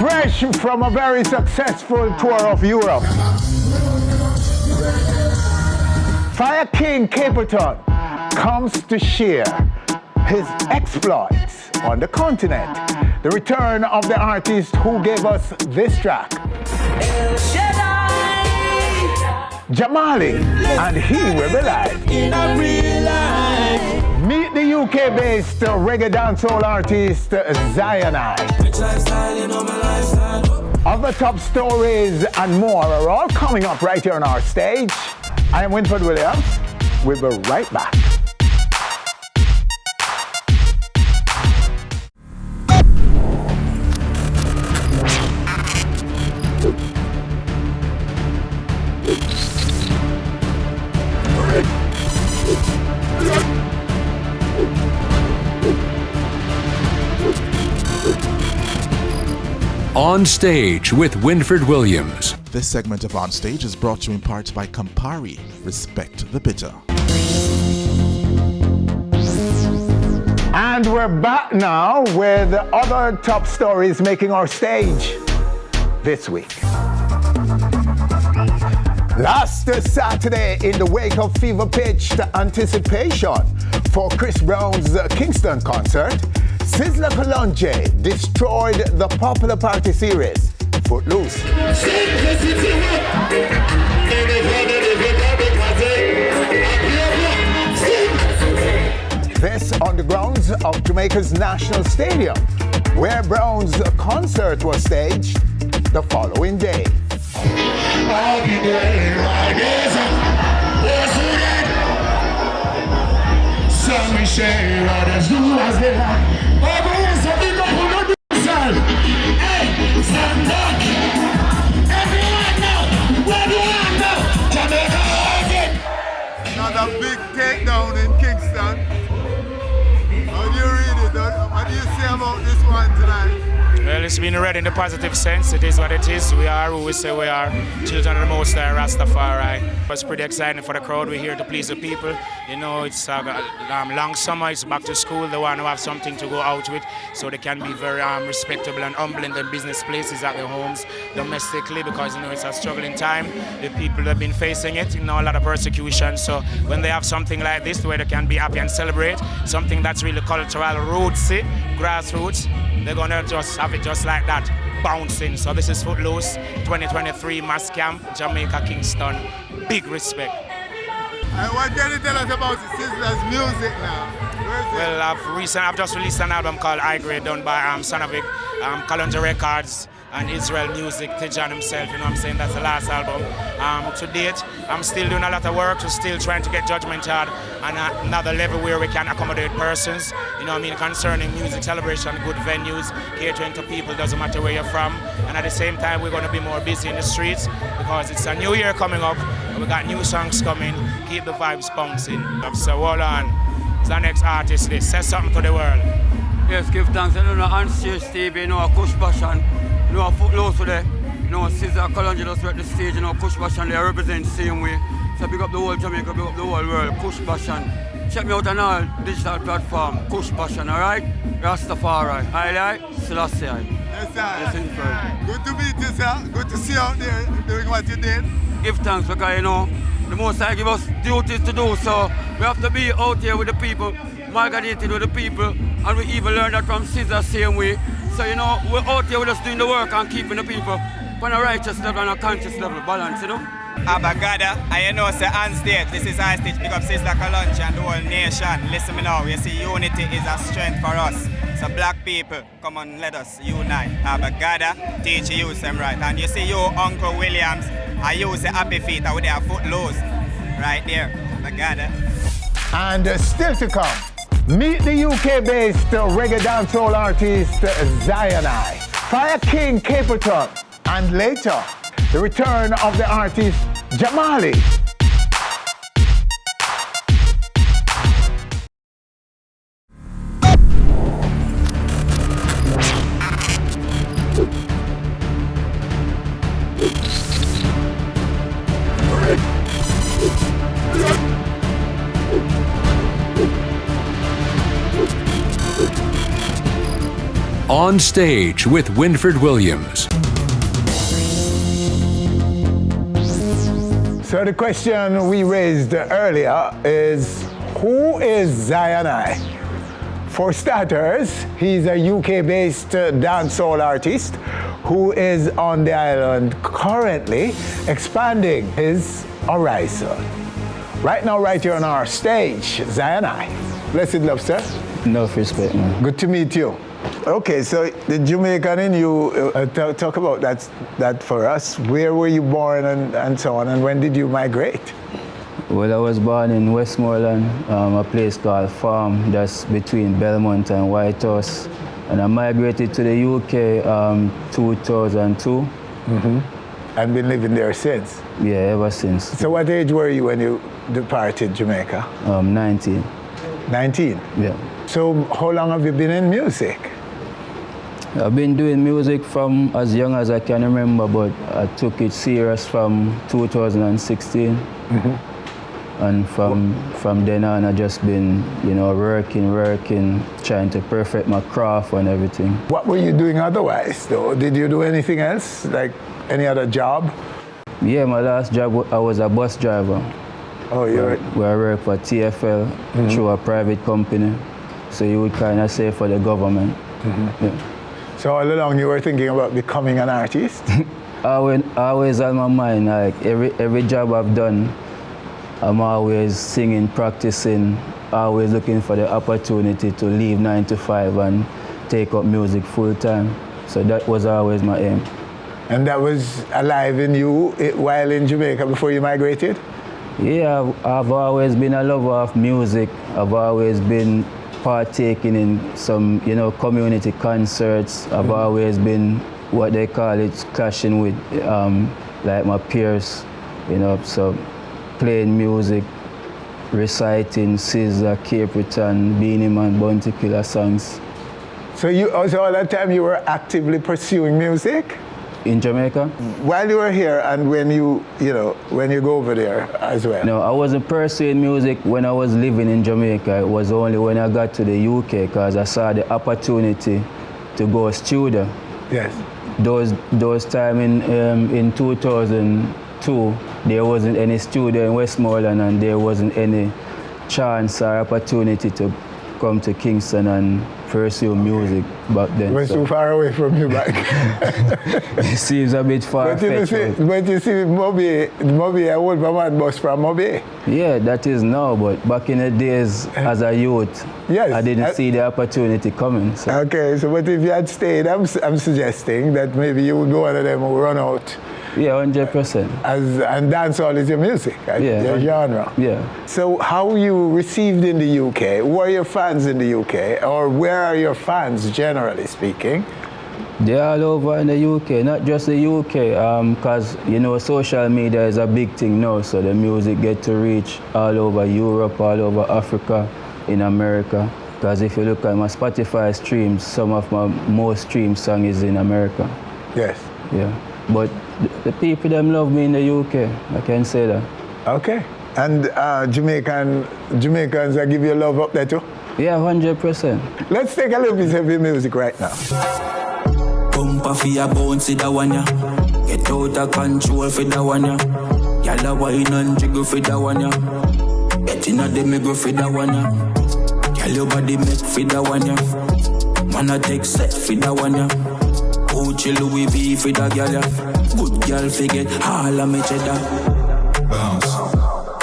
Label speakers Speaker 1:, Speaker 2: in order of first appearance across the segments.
Speaker 1: Fresh from a very successful tour of Europe. Fire King Capleton comes to share his exploits on the continent. The return of the artist who gave us this track. Shadai. Jah Mali, and he will be live.
Speaker 2: In a real life.
Speaker 1: Meet the UK-based reggae dancehall artist Zyanigh. Other top stories and more are all coming up right here on our stage. I am Winford Williams. We'll be right back.
Speaker 3: On Stage with Winford Williams.
Speaker 4: This segment of On Stage is brought to you in part by Campari. Respect the bitter.
Speaker 1: And we're back now with other top stories making our stage this week. Last Saturday, in the wake of fever-pitched anticipation for Chris Brown's Kingston concert, Sizzla Kalonji destroyed the popular party series, Footloose. This on the grounds of Jamaica's National Stadium, where Brown's concert was staged the following day.
Speaker 5: Another big takedown in Kingston. How do you read it? What do you say about this one tonight?
Speaker 6: Well, it's been read in the positive sense. It is what it is. We are who we say we are. Children of the Most High, Rastafari. It's pretty exciting for the crowd. We're here to please the people. You know, it's a long summer. It's back to school. They want to have something to go out with, so they can be very respectable and humble in their business places, at their homes, domestically, because, you know, it's a struggling time. The people have been facing it, you know, a lot of persecution. So when they have something like this, where they can be happy and celebrate, something that's really cultural, rootsy, grassroots, they're gonna just have it just like that, bouncing. So this is Footloose, 2023 Mass Camp, Jamaica, Kingston. Big respect.
Speaker 5: What can you tell us about Sizzla's music now?
Speaker 6: Well, I've just released an album called High Grade, done by Shadai, Kalonji Records, and Israel Music, Tejan himself, you know what I'm saying? That's the last album. To date, I'm still doing a lot of work, still trying to get Judgment Yard on another level where we can accommodate persons, you know what I mean, concerning music celebration, good venues, catering to people, doesn't matter where you're from. And at the same time, we're going to be more busy in the streets because it's a new year coming up, and we got new songs coming, keep the vibes bouncing. So hold on, it's the next artist list, say something to the world.
Speaker 7: Yes, give thanks. I don't know, on stage, Steve, you know, Kush Passion. You know, Footloose today, you know, Sizzla Kalonji just at the stage, you know, Kush Passion, they represent the same way. So big up the whole Jamaica, big up the whole world, Kush Passion. Check me out on all digital platform, Kush Passion, alright? Rastafari, highlight, Selassie.
Speaker 5: Yes, sir.
Speaker 7: Yes,
Speaker 5: good to meet you, sir. Good to see you out there doing what you did.
Speaker 7: Give thanks because, you know, the Most High give us duties to do, so we have to be out here with the people, marinated with the people, and we even learn that from Sizzla same way. So, you know, we're out here with us doing the work and keeping the people on a righteous level and a conscious level balance, you know?
Speaker 8: Abagada, and you know, say on stage, this is our stage, pick up Sizzla Kalonji and the whole nation. Listen me now, you see, unity is a strength for us. So black people, come on, let us unite. Abagada, teach you use them right. And you see you, Uncle Williams, I use the happy feet with their Footloose. Right there, Abagada.
Speaker 1: And still to come, meet the UK-based reggae dancehall artist Zyanigh, Fire King Capleton, and later, the return of the artist Jah Mali.
Speaker 3: On Stage with Winfred Williams.
Speaker 1: So the question we raised earlier is, who is Zyanigh? For starters, he's a UK-based dancehall artist who is on the island currently expanding his horizon. Right now, right here on our stage, Zyanigh. Blessed love, sir.
Speaker 9: Enough respect, man.
Speaker 1: Good to meet you. Okay, so the Jamaican in you, talk about that for us. Where were you born and so on, and when did you migrate?
Speaker 9: Well, I was born in Westmoreland, a place called Farm, that's between Belmont and Whitehorse. And I migrated to the UK 2002.
Speaker 1: And been living there since?
Speaker 9: Yeah, ever since.
Speaker 1: So what age were you when you departed Jamaica?
Speaker 9: 19.
Speaker 1: 19?
Speaker 9: Yeah.
Speaker 1: So how long have you been in music?
Speaker 9: I've been doing music from as young as I can remember, but I took it serious from 2016. And from then on, I've just been, working, trying to perfect my craft and everything.
Speaker 1: What were you doing otherwise, though? Did you do anything else, like any other job?
Speaker 9: Yeah, my last job, I was a bus driver.
Speaker 1: Oh, you're...
Speaker 9: Where I work for TFL through a private company. So you would kind of say for the government. Yeah.
Speaker 1: So all along you were thinking about becoming an artist?
Speaker 9: Always on my mind, like every job I've done, I'm always singing, practicing, always looking for the opportunity to leave 9 to 5 and take up music full time. So that was always my aim.
Speaker 1: And that was alive in you while in Jamaica before you migrated?
Speaker 9: Yeah, I've always been a lover of music. I've always been partaking in some, community concerts. I've always been what they call it, clashing with like my peers, so playing music, reciting SZA, Capleton, Beanie Man, Bounty Killer songs.
Speaker 1: So all that time you were actively pursuing music?
Speaker 9: In Jamaica?
Speaker 1: While you were here and when you go over there as well?
Speaker 9: No, I wasn't pursuing music when I was living in Jamaica. It was only when I got to the UK because I saw the opportunity to go studio.
Speaker 1: Yes.
Speaker 9: Those time in 2002, there wasn't any studio in Westmoreland and there wasn't any chance or opportunity to come to Kingston and pursue music back then.
Speaker 1: It was too far away from you back.
Speaker 9: It seems a bit far-fetched.
Speaker 1: But you see, Moby, I would man bus from Moby.
Speaker 9: Yeah, that is now, but back in the days as a youth,
Speaker 1: yes,
Speaker 9: I didn't see the opportunity coming. So.
Speaker 1: Okay, so but if you had stayed, I'm suggesting that maybe you would be one of them who run out.
Speaker 9: Yeah, 100%.
Speaker 1: And dancehall is your music, your genre.
Speaker 9: Yeah.
Speaker 1: So how are you received in the UK? Who are your fans in the UK? Or where are your fans, generally speaking?
Speaker 9: They're all over in the UK, not just the UK, because, social media is a big thing now, so the music get to reach all over Europe, all over Africa, in America. Because if you look at my Spotify streams, some of my most streamed songs is in America.
Speaker 1: Yes.
Speaker 9: Yeah. But the people them love me in the UK, I can say that.
Speaker 1: Okay. And Jamaicans, I give you love up there too?
Speaker 9: Yeah, 100%.
Speaker 1: Let's take a little bit of your music right now.
Speaker 2: Bumper for your bones, see that one, yeah. Get out of control for that one, yeah. Y'all wine and jiggle for that one, yeah. Get in the middle for that one, yeah. Y'all your body make for that one, yeah. Man, I take set for that one, yeah. Gucci Louis V for that girl, yeah. Good girl forget all of me cheddar.
Speaker 10: Bounce,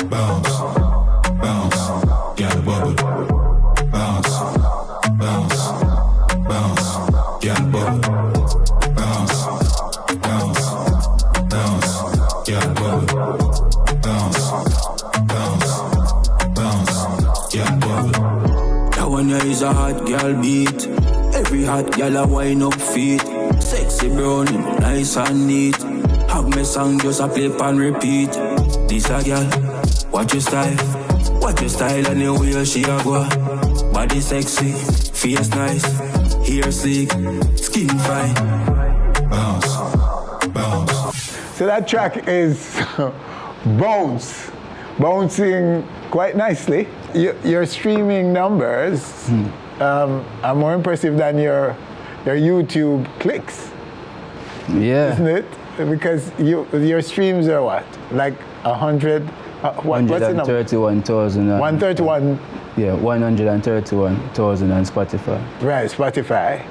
Speaker 10: bounce, bounce, girl bubble. Bounce, bounce, bounce, girl bubble. Bounce, bounce, bounce, girl bubble. Bounce, bounce, bounce, girl bubble.
Speaker 2: That one yeah is a hot girl beat. Every hot girl a wind up feet. Sexy brown, nice and neat. Have me song just a play and repeat. This a girl, watch your style and the way she a go. Body sexy, face nice, hair sleek, skin fine.
Speaker 10: Bounce, bounce.
Speaker 1: So that track is Bounce, bouncing quite nicely. Your streaming numbers are more impressive than your your YouTube clicks.
Speaker 9: Yeah.
Speaker 1: Isn't it? Because your streams are what? Like 100? What's the number?
Speaker 9: 131,000.
Speaker 1: 131?
Speaker 9: Yeah, 131,000 on Spotify.
Speaker 1: Right, Spotify.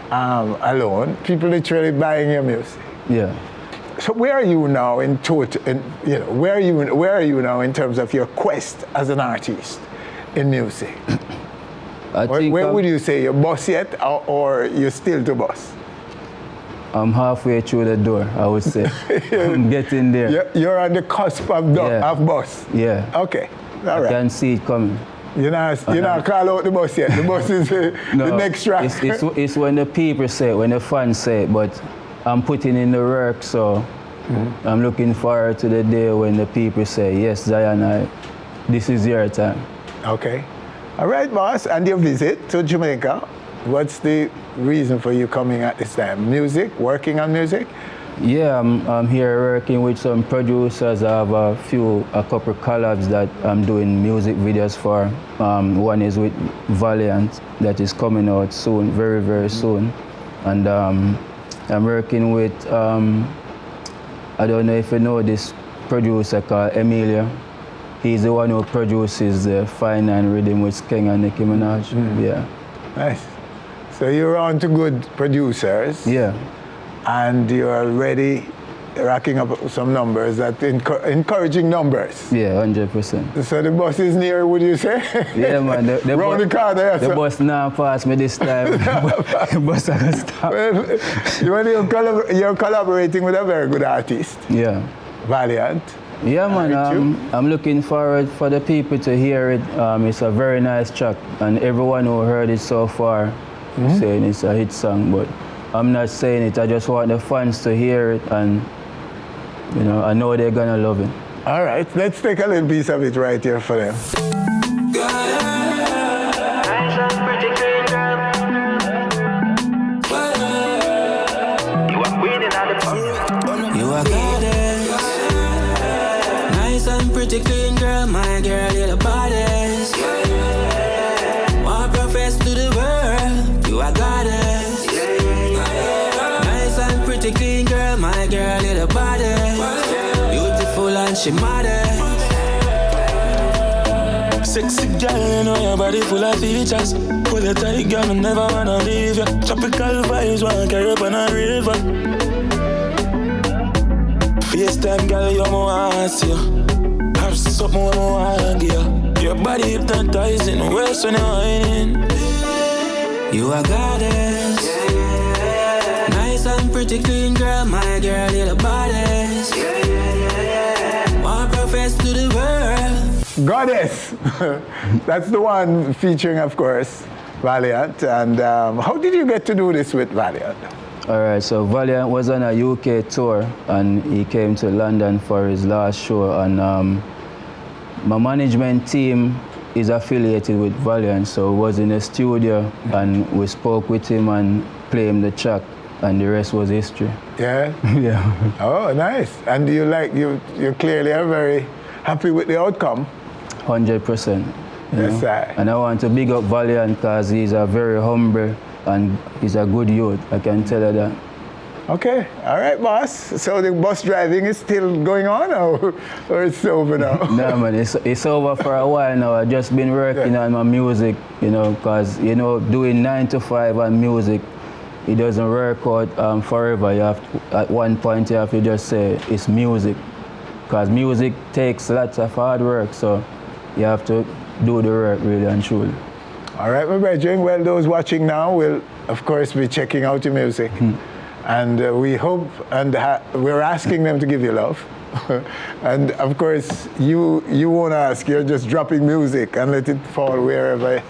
Speaker 9: Yeah.
Speaker 1: Alone. People literally buying your music.
Speaker 9: Yeah.
Speaker 1: So where are you now in total? Where are you now in terms of your quest as an artist in music? Where would you say you're boss yet, or you're still to boss?
Speaker 9: I'm halfway through the door, I would say. I'm getting there.
Speaker 1: You're on the cusp of boss.
Speaker 9: Yeah.
Speaker 1: Okay. All right.
Speaker 9: I can see it coming.
Speaker 1: You're not call out the boss yet. The boss is the next track.
Speaker 9: It's when the people say it, when the fans say it, but I'm putting in the work, so I'm looking forward to the day when the people say, yes, Zyanigh, this is your time.
Speaker 1: Okay. All right, boss. And your visit to Jamaica, what's the reason for you coming at this time? Music, working on music?
Speaker 9: Yeah, I'm here working with some producers. I have a couple collabs that I'm doing music videos for. One is with Valiant that is coming out soon, very, very soon. And I'm working with, I don't know if you know this producer called Emilia. He's the one who produces the Fine and Rhythm with Skeng and Nicki Minaj. Yeah.
Speaker 1: Nice. So you're on to good producers.
Speaker 9: Yeah.
Speaker 1: And you're already racking up some numbers, that encouraging numbers.
Speaker 9: Yeah, 100%.
Speaker 1: So the bus is near, would you say?
Speaker 9: Yeah, man.
Speaker 1: Round the corner.
Speaker 9: The bus now pass me this time. The bus are gonna stop.
Speaker 1: Well, you're collaborating with a very good artist.
Speaker 9: Yeah.
Speaker 1: Valiant.
Speaker 9: Yeah, man. I'm looking forward for the people to hear it. It's a very nice track, and everyone who heard it so far saying it's a hit song, but I'm not saying it. I just want the fans to hear it, and I know they're gonna love it.
Speaker 1: All right, let's take a little piece of it right here for them.
Speaker 2: You are goddess, nice and pretty clean girl, my girl, you're the baddest. Want profess to the world, you are goddess. Nice and pretty clean girl, my girl, you're the baddest. Beautiful and she modest.
Speaker 11: Sexy girl, you know your body full of features. Pull your tight, girl, me never wanna leave you. Tropical vibes, wanna carry up on a river. FaceTime, girl, you wanna see you. Have something I wanna give you. Your body hypnotizing, worse when you're whining.
Speaker 2: You are goddess, nice and pretty clean girl, my girl, you're the baddest. Want profess to the world.
Speaker 1: Goddess. That's the one featuring, of course, Valiant. And how did you get to do this with Valiant?
Speaker 9: All right, so Valiant was on a UK tour, and he came to London for his last show. And my management team is affiliated with Valiant, so I was in the studio, and we spoke with him and played him the track, and the rest was history.
Speaker 1: Yeah?
Speaker 9: Yeah.
Speaker 1: Oh, nice. And you clearly are very happy with the outcome.
Speaker 9: 100%.
Speaker 1: Yes, sir.
Speaker 9: And I want to big up Valiant because he's a very humble and he's a good youth. I can tell you that.
Speaker 1: Okay, all right, boss. So the bus driving is still going on, or it's over now?
Speaker 9: No, man, it's over for a while now. I've just been working on my music, because, doing 9 to 5 on music, it doesn't work out forever. You have to, at one point, you have to just say it's music, because music takes lots of hard work, so you have to do the work really and truly.
Speaker 1: All right, my brethren. Well, those watching now will, of course, be checking out your music. And we hope, and we're asking them to give you love. And of course, you won't ask, you're just dropping music and let it fall wherever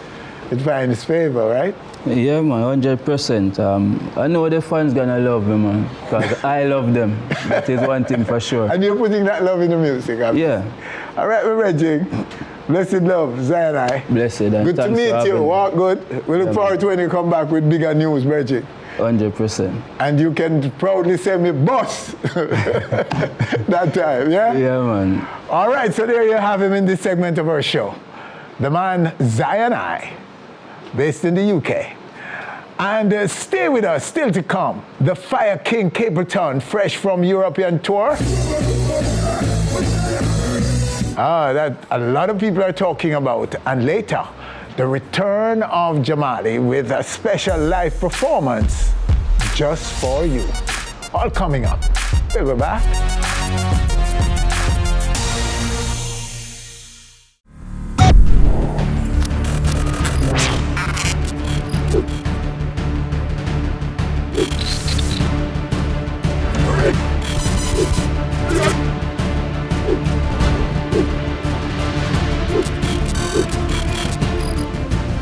Speaker 1: it finds favor, right?
Speaker 9: Yeah, man, 100%. I know the fans gonna love me, man, because I love them. That is one thing for sure.
Speaker 1: And you're putting that love in the music, obviously.
Speaker 9: Yeah.
Speaker 1: All right, my brethren. Blessed love, Zyanigh.
Speaker 9: Blessed, and
Speaker 1: good to meet you. Walk good. We look forward to when you come back with bigger news, brethren.
Speaker 9: 100%.
Speaker 1: And you can proudly say me boss that time, yeah?
Speaker 9: Yeah, man.
Speaker 1: All right, so there you have him in this segment of our show. The man Zyanigh, based in the UK. And stay with us, still to come. The Fire King Capleton, fresh from European tour. That a lot of people are talking about. And later, the return of Jah Mali with a special live performance just for you. All coming up. We'll be back.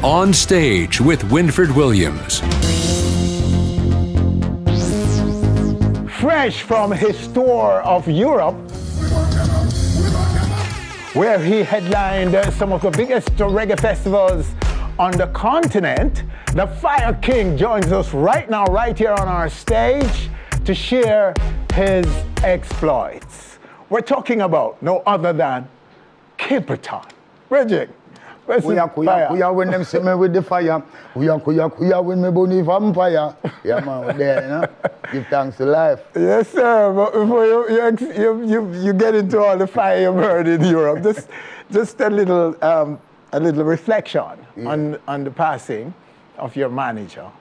Speaker 3: On Stage with Winfred Williams.
Speaker 1: Fresh from his tour of Europe, where he headlined some of the biggest reggae festivals on the continent, the Fire King joins us right now, right here on our stage, to share his exploits. We're talking about no other than Capleton. Bridget.
Speaker 12: Kuya when them see me with the fire. Kuya when me bunny vampire. Yeah man, there, you know. Give thanks to life.
Speaker 1: Yes, sir. But before you get into all the fire you've heard in Europe, just a little reflection on the passing of your manager,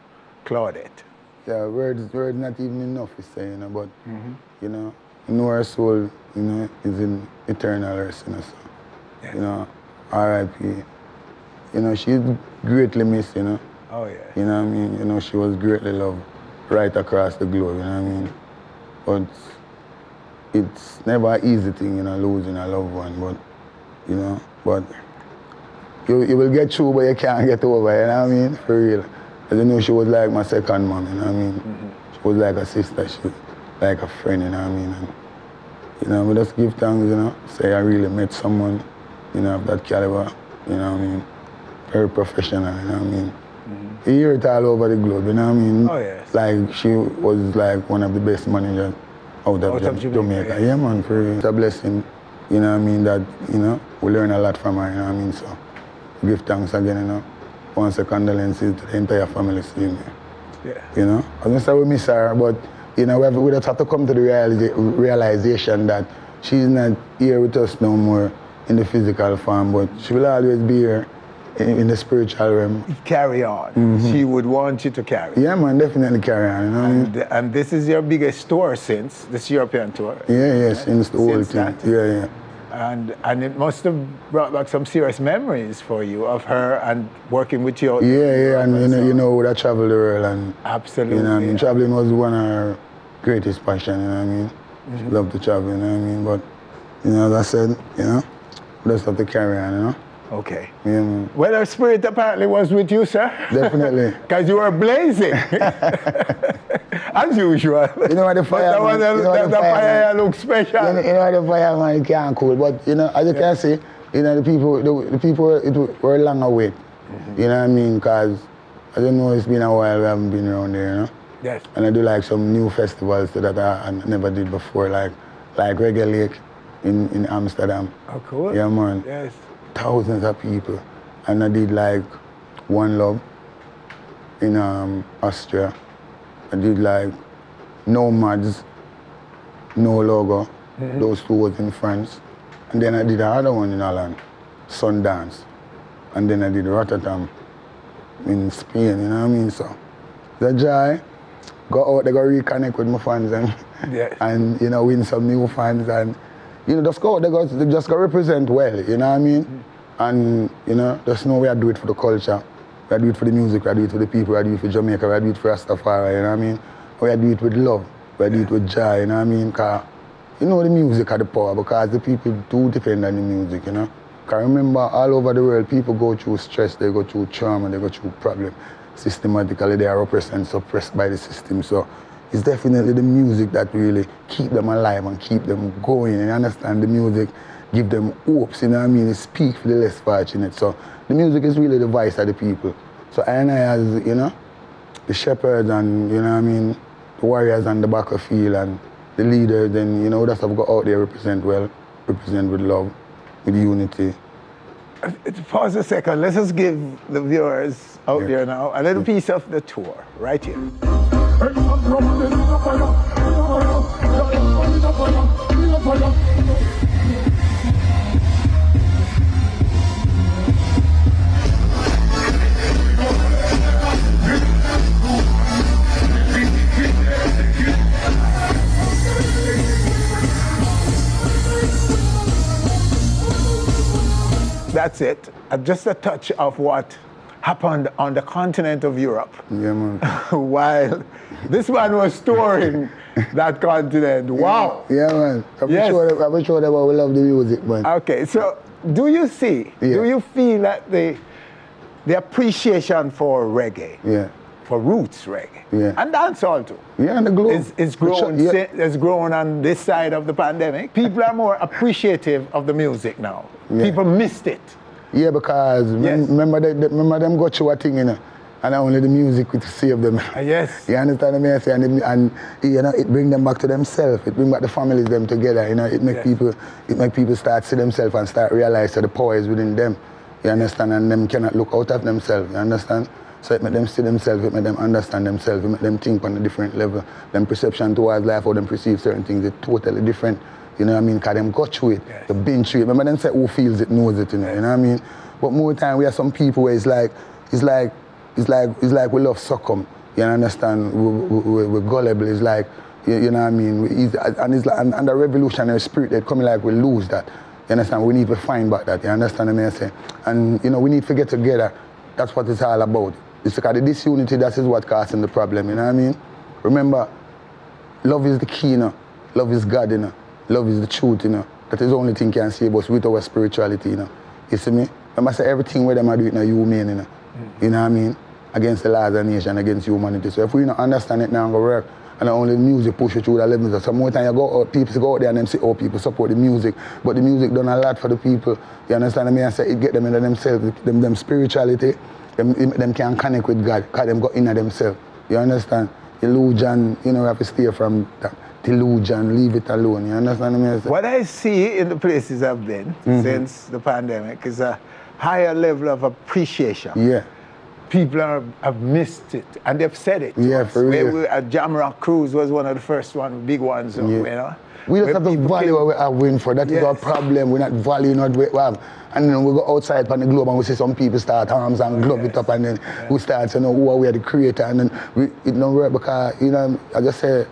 Speaker 1: Claudette.
Speaker 12: Yeah, words not even enough to say, you know, but you know her soul, you know, is in eternal rest, you know, so you know, R.I.P. You know, she's greatly missed, you know.
Speaker 1: Oh, yeah.
Speaker 12: You know what I mean? You know, she was greatly loved right across the globe, you know what I mean? But it's never an easy thing, you know, losing a loved one, but, you know, but you will get through, but you can't get over, you know what I mean? For real. As you know, she was like my second mom, you know what I mean? She was like a sister, she was like a friend, you know what I mean? And, you know, we just give thanks, you know, say I really met someone, you know, of that caliber, you know what I mean? Very professional, you know what I mean? You hear it all over the globe, you know what I mean?
Speaker 1: Oh, yes.
Speaker 12: Like, she was like one of the best managers out of Jamaica.
Speaker 1: Yes.
Speaker 12: Yeah, man, for real. It's a blessing, you know what I mean, that, you know, we learn a lot from her, you know what I mean? So, give thanks again, you know. Once a condolences to the entire family seeing me.
Speaker 1: Yeah.
Speaker 12: You know? I was gonna say we miss her, but, you know, we just have to come to the realization that she's not here with us no more in the physical form, but she will always be here in the spiritual realm.
Speaker 1: Carry on. She would want you to carry.
Speaker 12: Yeah, man, definitely carry on. You know what I mean?
Speaker 1: And this is your biggest tour since this European tour.
Speaker 12: Yeah, since the whole thing. Yeah.
Speaker 1: And it must have brought back some serious memories for you of her and working with you.
Speaker 12: Yeah, and you know, I traveled the world and
Speaker 1: absolutely.
Speaker 12: You know what I mean? Traveling was one of her greatest passion. You know what I mean? She loved to travel. You know what I mean? But you know, as I said, you know, we just have to carry on. You know.
Speaker 1: Okay.
Speaker 12: Yeah, man.
Speaker 1: Well, her spirit apparently was with you, sir.
Speaker 12: Definitely.
Speaker 1: Because you were blazing. As usual.
Speaker 12: You know what the fire,
Speaker 1: the fire looks special.
Speaker 12: You know the fire, man, it can't cool. But, you know, as you can see, you know, the people were long away. You know what I mean? Because, I don't know, it's been a while we haven't been around there, you know?
Speaker 1: Yes.
Speaker 12: And I do like some new festivals that I never did before, like Reggae Lake in Amsterdam.
Speaker 1: Oh, cool.
Speaker 12: Yeah, man.
Speaker 1: Yes.
Speaker 12: Thousands of people. And I did like One Love in Austria. I did like Nomads, No Logo. Those two was in France. And then I did another one in Holland, Sundance. And then I did Rotterdam in Spain, you know what I mean? So the joy, go out, they go reconnect with my fans and you know, win some new fans and you know, just go out, they just go represent well, you know what I mean? And, you know, just know we are do it for the culture. We are do it for the music, we are do it for the people, we are do it for Jamaica, we are do it for Rastafari, you know what I mean? We are do it with love, we are do it with joy, you know what I mean? Because, you know, the music has the power because the people do depend on the music, you know? Because remember, all over the world, people go through stress, they go through trauma, they go through problems. Systematically, they are oppressed and suppressed by the system. So it's definitely the music that really keep them alive and keep them going. And you understand, the music give them hopes, you know what I mean? It speaks for the less fortunate. So the music is really the voice of the people. So I as, you know, the shepherds and, you know what I mean, the warriors on the battlefield and the leaders, then, you know, that's have got out there represent well, represent with love, with unity.
Speaker 1: Pause a second. Let's just give the viewers out there now. A little piece of the tour, right here. That's it. Just a touch of what happened on the continent of Europe.
Speaker 12: Yeah, man.
Speaker 1: While this man was touring that continent. Wow.
Speaker 12: Yeah, man. I'm
Speaker 1: Yes.
Speaker 12: sure that we love the music, man.
Speaker 1: Okay, so do you feel that the appreciation for reggae, for roots reggae, and dancehall too,
Speaker 12: and the globe
Speaker 1: is grown on this side of the pandemic? People are more appreciative of the music now.
Speaker 12: Yeah.
Speaker 1: People missed it.
Speaker 12: Yeah, because remember them go through a thing, you know, and only the music could save them.
Speaker 1: Yes.
Speaker 12: You understand what I say? And you know, it bring them back to themselves. It bring back the families them together. You know, it make people start see themselves and start realize that the power is within them. You understand? And them cannot look out of themselves. You understand? So it make them see themselves. It make them understand themselves. It make them think on a different level. Them perception towards life, how them perceive certain things, is totally different. You know what I mean? Because them go through it, they've been through it. Remember them say who feels it knows it, you know what I mean? But more time we have some people where it's like we love succumb. You understand? We're gullible. It's like, you know what I mean? And the revolutionary spirit that coming like we lose that. You understand? We need to find back that. You understand what I say? And you know, we need to get together. That's what it's all about. It's because the disunity, that is what causing the problem, you know what I mean? Remember, love is the key, you know. Love is God, you know. Love is the truth, you know. That is the only thing can save us with our spirituality, you know. You see me? Remember, I say everything where them are doing now, you mean, you know. You know what I mean? Against the laws of the nation, against humanity. So if we don't understand it now, go work. And only music push you through the levels. So more time you go out, people go out there and them say, oh, people support the music. But the music done a lot for the people. You understand what I mean? I say it get them into themselves, them spirituality. Them can connect with God, because them go into themselves. You understand? Illusion, you know, we have to stay from that. Delusion, leave it alone. You understand what I mean?
Speaker 1: What I see in the places I've been since the pandemic is a higher level of appreciation.
Speaker 12: Yeah.
Speaker 1: People have missed it, and they've said it.
Speaker 12: Yeah, for real.
Speaker 1: Jamrock Cruise was one of the first big ones, you know.
Speaker 12: We just have to value what we are waiting for. That is our problem. We're not valuing what we have. And then we go outside on the globe and we see some people start arms and glove it up, and then we start, you know, who are we, the creator, and then it don't work because, you know, I just say,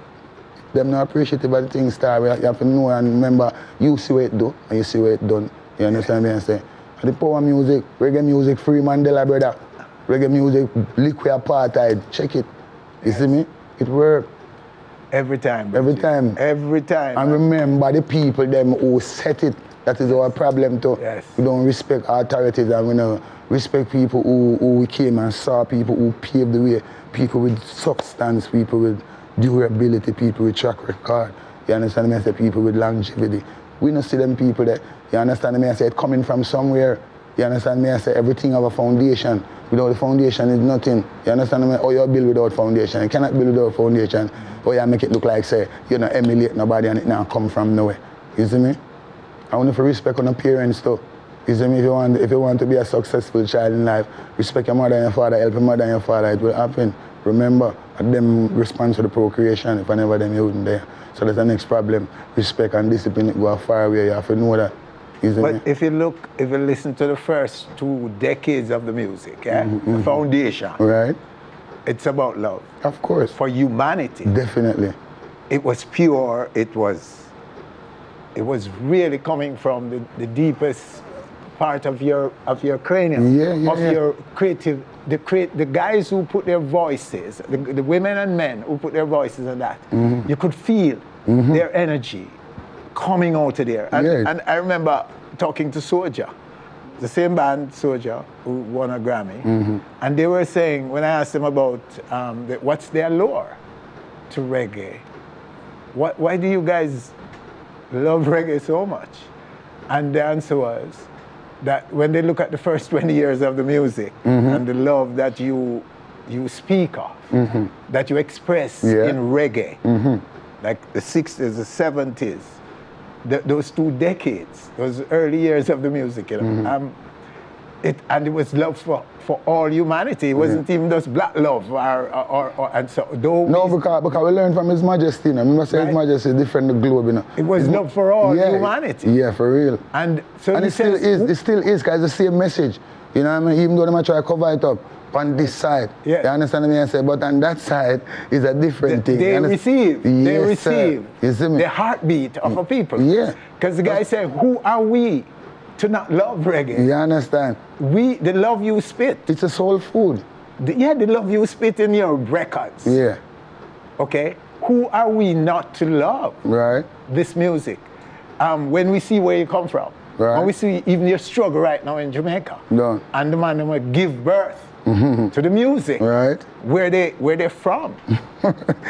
Speaker 12: them not appreciative of the things start. You have to know and remember, you see what it do and you see what it done. You understand what I'm saying? And the power music, reggae music, free Mandela, brother. Reggae music, liquid apartheid, check it. You see me? It work.
Speaker 1: Every time.
Speaker 12: Every time.
Speaker 1: Every time.
Speaker 12: And remember the people them who set it. That is our problem too.
Speaker 1: Yes.
Speaker 12: We don't respect authorities, and we don't respect people who came and saw, people who paved the way, people with substance, people with durability, people with track record. You understand me? I say people with longevity. We don't see them people that, you understand me? I say it coming from somewhere. You understand me? I say everything have a foundation. Without the foundation is nothing. You understand me? Oh, you build without foundation. You cannot build without foundation. Oh, you make it look like, say, you don't emulate nobody and it now come from nowhere. You see me? I want to respect on the parents too. You see me? If you want to be a successful child in life, respect your mother and your father, help your mother and your father, it will happen. Remember, them respond to the procreation. If I never them, you wouldn't there. So that's the next problem. Respect and discipline go far away. You have to know that.
Speaker 1: But if you listen to the first 2 decades of the music, the foundation,
Speaker 12: right?
Speaker 1: It's about love.
Speaker 12: Of course.
Speaker 1: For humanity.
Speaker 12: Definitely.
Speaker 1: It was pure. It was really coming from the deepest part of your cranium, your creative. The guys who put their voices, the women and men who put their voices on that, you could feel their energy coming out of there. And I remember talking to Soulja, the same band, Soulja, who won a Grammy, and they were saying, when I asked them about what's their lure to reggae, why do you guys love reggae so much? And the answer was that when they look at the first 20 years of the music and the love that you speak of, that you express in reggae, like the 60s, the 70s, those 2 decades, those early years of the music, you know, And it was love for all humanity. It wasn't even just black love and so.
Speaker 12: No, because we learned from His Majesty. You know? Remember, say His Majesty different the globe. You know?
Speaker 1: It was love for all humanity.
Speaker 12: Yeah, for real.
Speaker 1: And so
Speaker 12: it still is. It still is, because it's the same message. You know what I mean? Even though they might try to cover it up on this side. Yeah. You understand what I say? But on that side is a different thing.
Speaker 1: They receive.
Speaker 12: Yes,
Speaker 1: they receive.
Speaker 12: You see me?
Speaker 1: The heartbeat of a people.
Speaker 12: Yeah.
Speaker 1: Because the guy said, who are we to not love reggae?
Speaker 12: You understand?
Speaker 1: The love you spit.
Speaker 12: It's a soul food.
Speaker 1: The love you spit in your records.
Speaker 12: Yeah.
Speaker 1: Okay? Who are we not to love?
Speaker 12: Right.
Speaker 1: This music. When we see where you come from.
Speaker 12: Right.
Speaker 1: And we see even your struggle right now in Jamaica.
Speaker 12: No.
Speaker 1: And the man will give birth to the music.
Speaker 12: Right.
Speaker 1: Where they're from.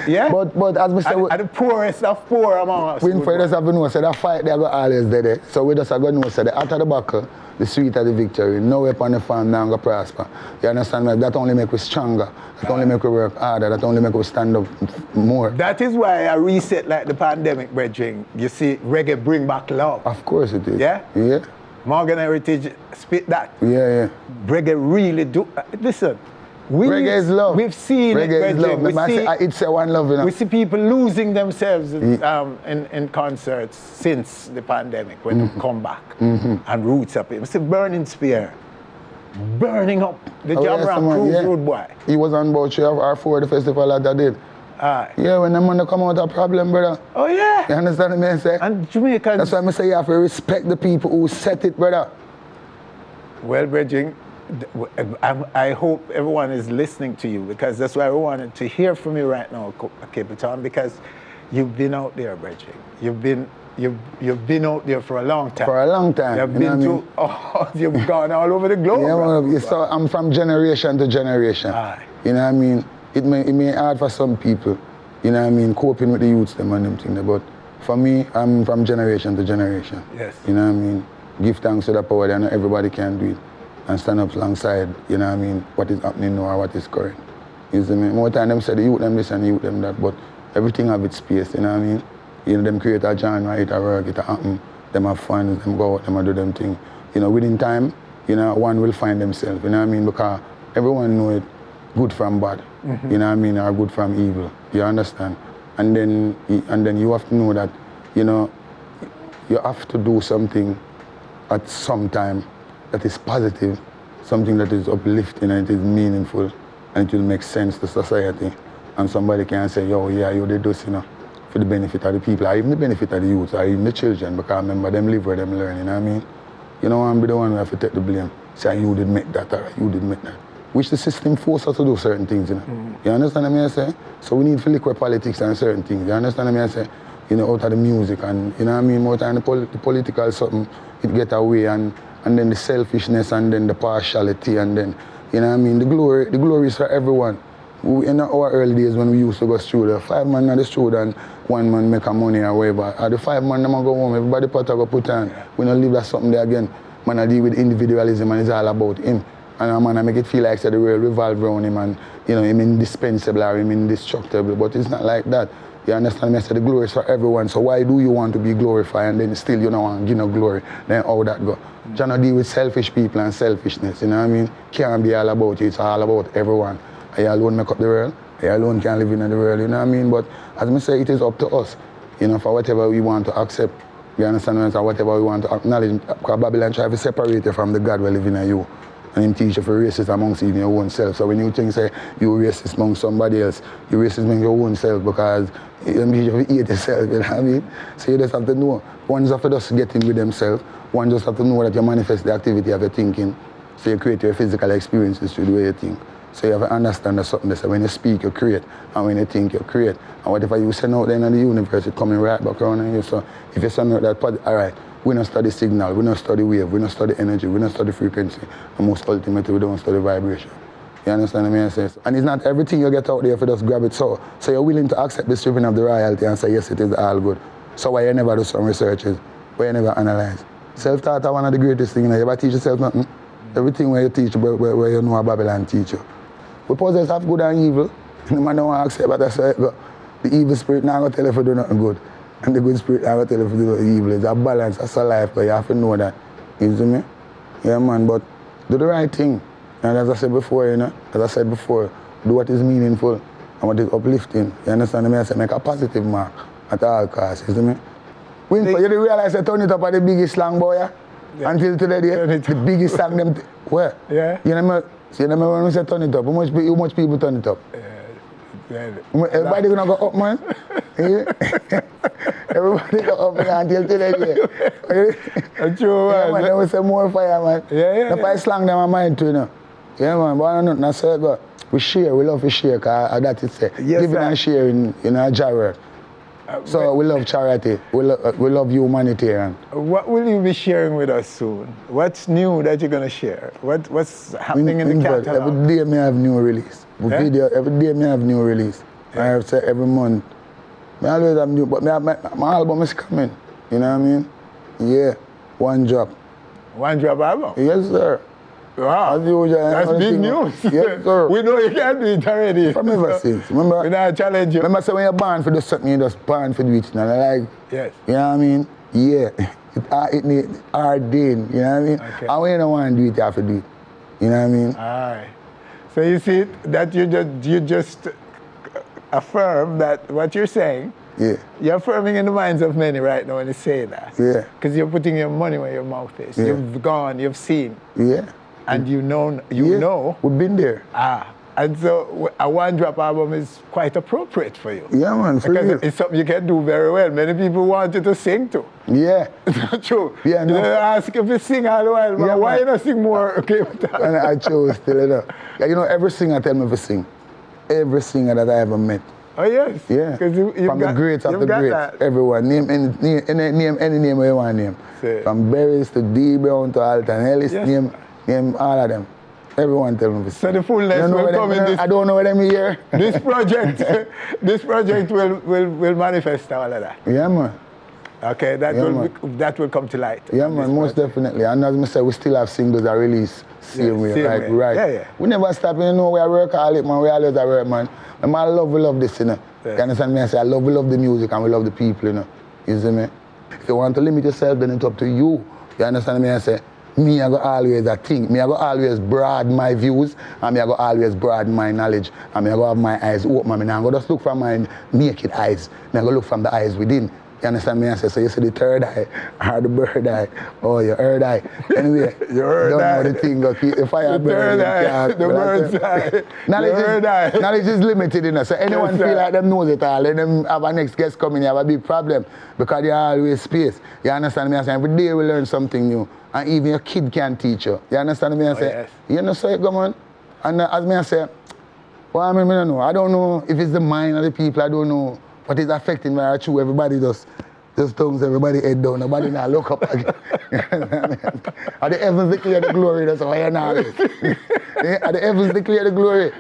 Speaker 1: Yeah?
Speaker 12: But as we say,
Speaker 1: and the poorest of poor among us.
Speaker 12: We just have to know, so that fight they are always there. So we just have to know, so the after the buckle, the sweeter the victory. No weapon the farm now go prosper. You understand me? That only make us stronger. That only make us work harder. That only make us stand up more.
Speaker 1: That is why a reset like the pandemic, brethren. You see, reggae bring back love.
Speaker 12: Of course it is.
Speaker 1: Yeah?
Speaker 12: Yeah.
Speaker 1: Morgan Heritage spit that.
Speaker 12: Yeah.
Speaker 1: Reggae really do. Listen.
Speaker 12: Reggae is love.
Speaker 1: We've seen
Speaker 12: reggae
Speaker 1: it,
Speaker 12: is love. It's a one love. You know?
Speaker 1: We see people losing themselves in concerts since the pandemic when they come back and roots up. We see Burning Spear burning up the Jamrock Cruise Road boy.
Speaker 12: He was on board 3 or 4 the festival that I did. Yeah, when the money come out a problem, brother.
Speaker 1: Oh yeah.
Speaker 12: You understand what I say?
Speaker 1: And Jamaicans.
Speaker 12: That's why I say you have to respect the people who set it, brother.
Speaker 1: Well, brethren, I hope everyone is listening to you, because that's why I wanted to hear from you right now, Capleton, because you've been out there, brethren. You've been out there for a long time.
Speaker 12: For a long time.
Speaker 1: You've been to, you've gone all over the globe.
Speaker 12: Yeah, so I'm from generation to generation. You know what I mean? It may hard for some people, you know what I mean, coping with the youths them and them things. But for me, I'm from generation to generation.
Speaker 1: Yes.
Speaker 12: You know what I mean? Give thanks to the power that not everybody can do it. And stand up alongside, you know what I mean, what is happening now or what is current. You see me? More time them say the youth them this and the youth them that, but everything have its space, you know what I mean? You know, them create a genre, it a work, it a happen, them have fun, them go out, them a do them thing. You know, within time, you know, one will find themselves, you know what I mean? Because everyone know it, good from bad, you know what I mean, or good from evil, you understand? And then you have to know that, you know, you have to do something at some time that is positive, something that is uplifting and it is meaningful and it will make sense to society. And somebody can say, yo, yeah, you did this, you know, for the benefit of the people, or even the benefit of the youth, or even the children, because remember, them live where them learn, you know what I mean? You know, I'm the one who have to take the blame. Say, you did make that, or you did make that. Which the system forces us to do certain things, you know. You understand what I say? So we need to liquor politics and certain things, you understand what I say? You know, out of the music and, you know what I mean, more time the political something, it get away and then the selfishness and then the partiality and then, you know what I mean, the glory is for everyone. In our early days when we used to go studio, 5 man on the studio and 1 man make a money or whatever. Or the 5 man them go home, everybody put on. We don't leave that something there again. Man, I deal with individualism and it's all about him. And a man, I make it feel like the world revolve around him and, you know, him indispensable or him indestructible, but it's not like that. You understand me? I said the glory is for everyone, so why do you want to be glorified and then still you don't want to give no glory? Then how that go? Jah no deal with selfish people and selfishness, you know what I mean? Can't be all about you, it's all about everyone. I alone make up the world, I alone can live in the world, you know what I mean? But as I say, it is up to us, you know, for whatever we want to accept. You understand me? So whatever we want to acknowledge, because Babylon try to separate you from the God we live in you. And him teach you for racist amongst even your own self. So when you think, say, you racist amongst somebody else, you racist among your own self because you teach you to hate yourself, you know what I mean? So you just have to know, one just have to just get in with themselves, one just have to know that you manifest the activity of your thinking, so you create your physical experiences through the way you think. So you have to understand that something that say when you speak, you create, and when you think, you create. And whatever you send out there in the universe, it's coming right back around on you. So if you send out that all right, we don't study signal, we don't study wave, we don't study energy, we don't study frequency, and most ultimately we don't study vibration. You understand what I say? And it's not everything you get out there if you just grab it so you're willing to accept the stripping of the royalty and say yes, it is all good. So why you never do some researches, why you never analyze? Self-taught are one of the greatest things, you never teach yourself nothing. Everything where you teach, where you know a Babylon teach you. We possess have good and evil, no man don't want to accept what I say, but the evil spirit now going to tell you if you do nothing good. And the good spirit I will tell you if you do evil. It's a balance, that's a life, but you have to know that. You see me? Yeah, man, but Do the right thing. And as I said before, do what is meaningful and what is uplifting. You understand me? I say make a positive mark at all costs, you see me? You didn't realize I turn it up at the biggest slang boy, yeah? Until today, the biggest song them, where?
Speaker 1: Yeah.
Speaker 12: You know when we say turn it up, how much people turn it up? Everybody gonna go up, man. Everybody go up until today.
Speaker 1: True, man.
Speaker 12: Man, we say more fire, man. The fire slang them on mind too, you know. Yeah, man, but I don't know, so go. We share, we love to share, because that is it. Giving and sharing in a genre. So we love charity, we love humanitarian.
Speaker 1: What will you be sharing with us soon? What's new that you're going to share? What's happening in the catalog?
Speaker 12: Every day me have new release. Video, every day me have new release. I have to say every month. I always have new, but my album is coming. You know what I mean? Yeah, one drop.
Speaker 1: One drop album?
Speaker 12: Yes, sir.
Speaker 1: Wow, that's big news.
Speaker 12: Yes, sir.
Speaker 1: We know you can't do it already.
Speaker 12: From ever since. Remember?
Speaker 1: We're not challenge you.
Speaker 12: Remember, say when you're born for do something, you just born for do it. And I like,
Speaker 1: yes.
Speaker 12: You know what I mean? Yeah. It needs ordained, you know what I mean?
Speaker 1: Okay.
Speaker 12: And when you don't want to do it, you have to do it. You know what I mean?
Speaker 1: Aye. So you see that you just affirm that what you're saying, you're affirming in the minds of many right now when you say that.
Speaker 12: Yeah.
Speaker 1: Because you're putting your money where your mouth is.
Speaker 12: Yeah.
Speaker 1: You've gone, you've seen.
Speaker 12: Yeah.
Speaker 1: And you know.
Speaker 12: We've been there.
Speaker 1: And so a one drop album is quite appropriate for you.
Speaker 12: Yeah, man, for
Speaker 1: because
Speaker 12: real.
Speaker 1: it's something you can do very well. Many people want you to sing too.
Speaker 12: Yeah.
Speaker 1: It's not true.
Speaker 12: Yeah, no.
Speaker 1: You ask if you sing all the while, but why you not sing more? Okay,
Speaker 12: and I chose still, you know. You know, every singer tell me to sing. Every singer that I ever met.
Speaker 1: Oh, yes.
Speaker 12: Yeah. From the greats of the greats. Everyone. Name any name you want to name. From Berries to D Brown to Alton Ellis, name all of them. Everyone tell me to sing.
Speaker 1: So the fullness will come in this.
Speaker 12: I don't know what them here.
Speaker 1: This project will manifest all of that.
Speaker 12: Yeah, man.
Speaker 1: Okay, that will come to light.
Speaker 12: Yeah, man, most definitely. And as I said, we still have singles that release same way. Right.
Speaker 1: Yeah.
Speaker 12: We never stop, you know, we work all it, man. We always work, man. And I love this, you know. You understand me? I say, we love the music and we love the people, you know. You see me? If you want to limit yourself, then it's up to you. You understand me? I say, me, I go always think. Me, I go always broaden my views, and me, I go always broaden my knowledge, and me, I go have my eyes open. Me, I go just look from my naked eyes. Me, I go look from the eyes within. You understand me? I say, so you see the third eye, or the bird eye, or your third eye. Anyway,
Speaker 1: your
Speaker 12: don't
Speaker 1: eye.
Speaker 12: know the thing, go keep the fire burning.
Speaker 1: The third eye, the bird's eye,
Speaker 12: knowledge is limited, you know. So anyone feel like them knows it all, let them have a next guest coming, you have a big problem, because they are always space. You understand me? I say, every day we learn something new, and even your kid can teach you. You understand me? I say,
Speaker 1: yes.
Speaker 12: You know, so it go on. And as me I say, well, I don't know. I don't know if it's the mind of the people, I don't know. What is affecting me are true. Everybody just tongues, everybody head down, nobody now look up again. Are the heavens declare the glory? That's why you're not. Are the heavens declare the glory?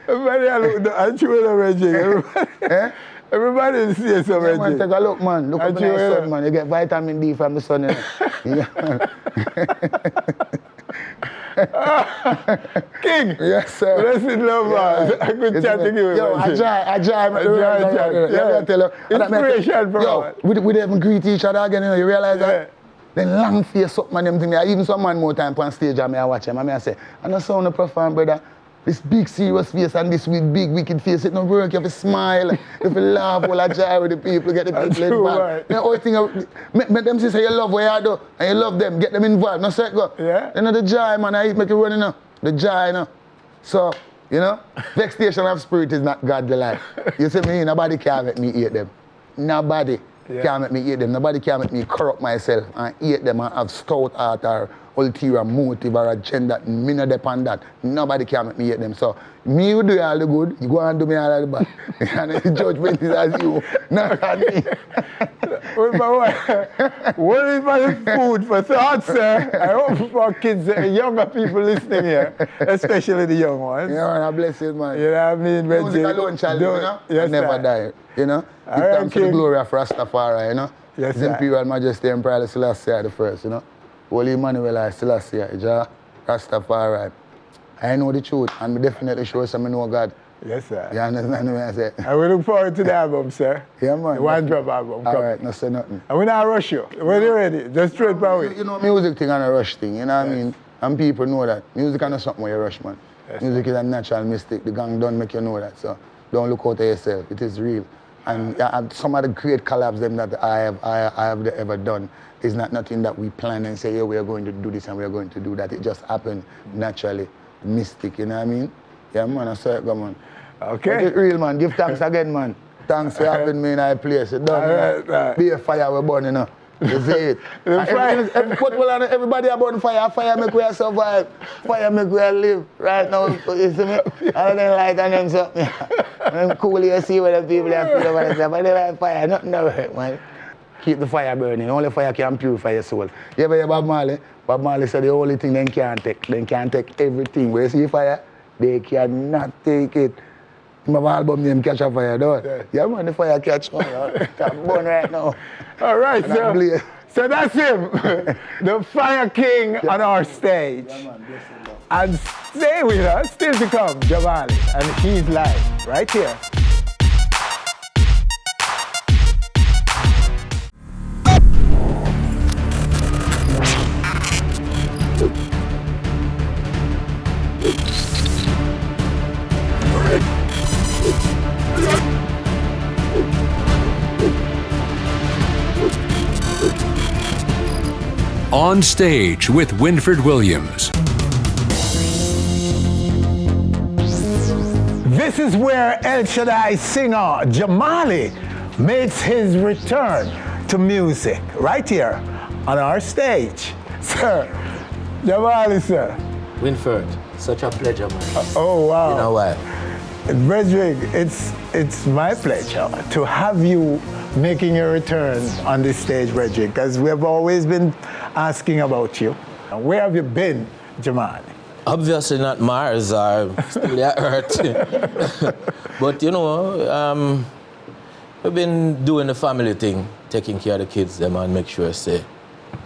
Speaker 1: Everybody look down, true already. Everybody sees something.
Speaker 12: Man, take a look, man. Look up in the sun, man. You get vitamin D from the sun.
Speaker 1: King!
Speaker 12: Yes, sir.
Speaker 1: Blessed love, man. I could chat to you.
Speaker 12: Yo, I try.
Speaker 1: Inspiration, bro.
Speaker 12: Yo, we didn't even greet each other again, you know, you realize that? Then long face up, man, them thing. Even some man more time on stage, I watch him. I say, I know sound perform, brother. This big serious face and this big wicked face, it no work. You have to smile, you have to laugh, all that joy with the people, get the people involved. The whole thing, make them say you love what you do, and you love them, get them involved. No say go.
Speaker 1: Yeah.
Speaker 12: You know the joy, man, I make it run, you know. The joy, you know. So, you know, vexation of spirit is not godly life. You see me, nobody can make me hate them. Nobody can make me hate them. Nobody can make me corrupt myself and hate them and have stout heart or ulterior motive or agenda. Me not depend that. Nobody can make me hate them. So me will do all the good, you go and do me all of the bad. And the judgment is as you, not on me.
Speaker 1: What is my food for thought, sir? I hope for kids, younger people listening here, especially the young ones.
Speaker 12: Yeah, man, I bless you, man.
Speaker 1: You know what I mean?
Speaker 12: Music alone, child, you know?
Speaker 1: Yes,
Speaker 12: never die, you know? Give thanks to the glory of Rastafari, you know?
Speaker 1: Yes,
Speaker 12: His Imperial Majesty Emperor Selassie the first, you know? Holy Emmanuel Selassie, Jah Rastafari. I know the truth, and me definitely sure some know God.
Speaker 1: Yes, sir.
Speaker 12: You understand what I say?
Speaker 1: And we look forward to the album, sir.
Speaker 12: Yeah, man.
Speaker 1: The one drop album.
Speaker 12: All right, no say nothing.
Speaker 1: And we're not rush you. When you're ready, just straight away.
Speaker 12: You know, music thing and a rush thing, you know what I mean? And people know that. Music is not something where you rush, man.
Speaker 1: Yes,
Speaker 12: music is a natural mistake. The gang don't make you know that. So don't look out of yourself. It is real. And some of the great collabs them that I have ever done is not nothing that we plan and say, yeah, we are going to do this and we are going to do that. It just happened naturally. Mystic, you know what I mean? Yeah, man, I saw it, come on.
Speaker 1: Okay.
Speaker 12: Make it real, man. Give thanks again, man. Thanks for having me in our place. You done,
Speaker 1: right.
Speaker 12: Be a fire we're burning, you know. You see it? Everybody about fire. Fire make we survive. Fire make we live. Right now, you see me? I don't light and them something. I'm cool, you see what the people have feel about it. But they like fire, nothing to work, man. Keep the fire burning. Only fire can purify your soul. You ever hear Bob Marley? Bob Marley said the only thing they can't take everything. Where you see fire, they cannot take it. My album name Catch a Fire, though. Yeah, man, the fire catch fire. I'm born right now.
Speaker 1: All right, so that's him, the Fire King on our stage. And stay with us, still to come, Jah Mali, and he's live right here.
Speaker 3: On Stage with Winfred Williams.
Speaker 1: This is where El Shadai singer Jah Mali makes his return to music, right here on our stage. Sir, Jah Mali, sir.
Speaker 13: Winfred, such a pleasure, man.
Speaker 1: Oh, wow.
Speaker 13: You know why?
Speaker 1: Brethren, it's my pleasure to have you making your return on this stage, Brethren, because we have always been asking about you. Where have you been, Jah Mali?
Speaker 13: Obviously not Mars or still the Earth. But you know, we've been doing the family thing, taking care of the kids them and make sure say,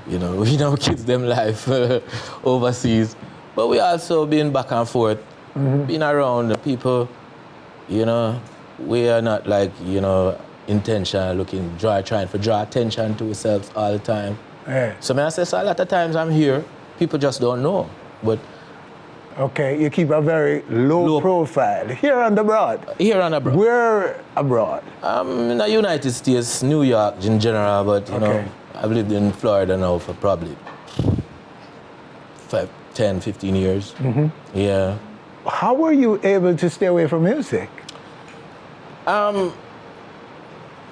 Speaker 13: you know, we know kids them life overseas. But we also been back and forth, been around the people, you know, we are not like, you know, intentional trying to draw attention to ourselves all the time.
Speaker 1: Yeah.
Speaker 13: So I say, so a lot of times I'm here, people just don't know. But
Speaker 1: okay, you keep a very low profile. Here and abroad?
Speaker 13: Here and abroad.
Speaker 1: Where abroad?
Speaker 13: In the United States, New York in general, but you know, I've lived in Florida now for probably 10, 15 years. Yeah.
Speaker 1: How were you able to stay away from music?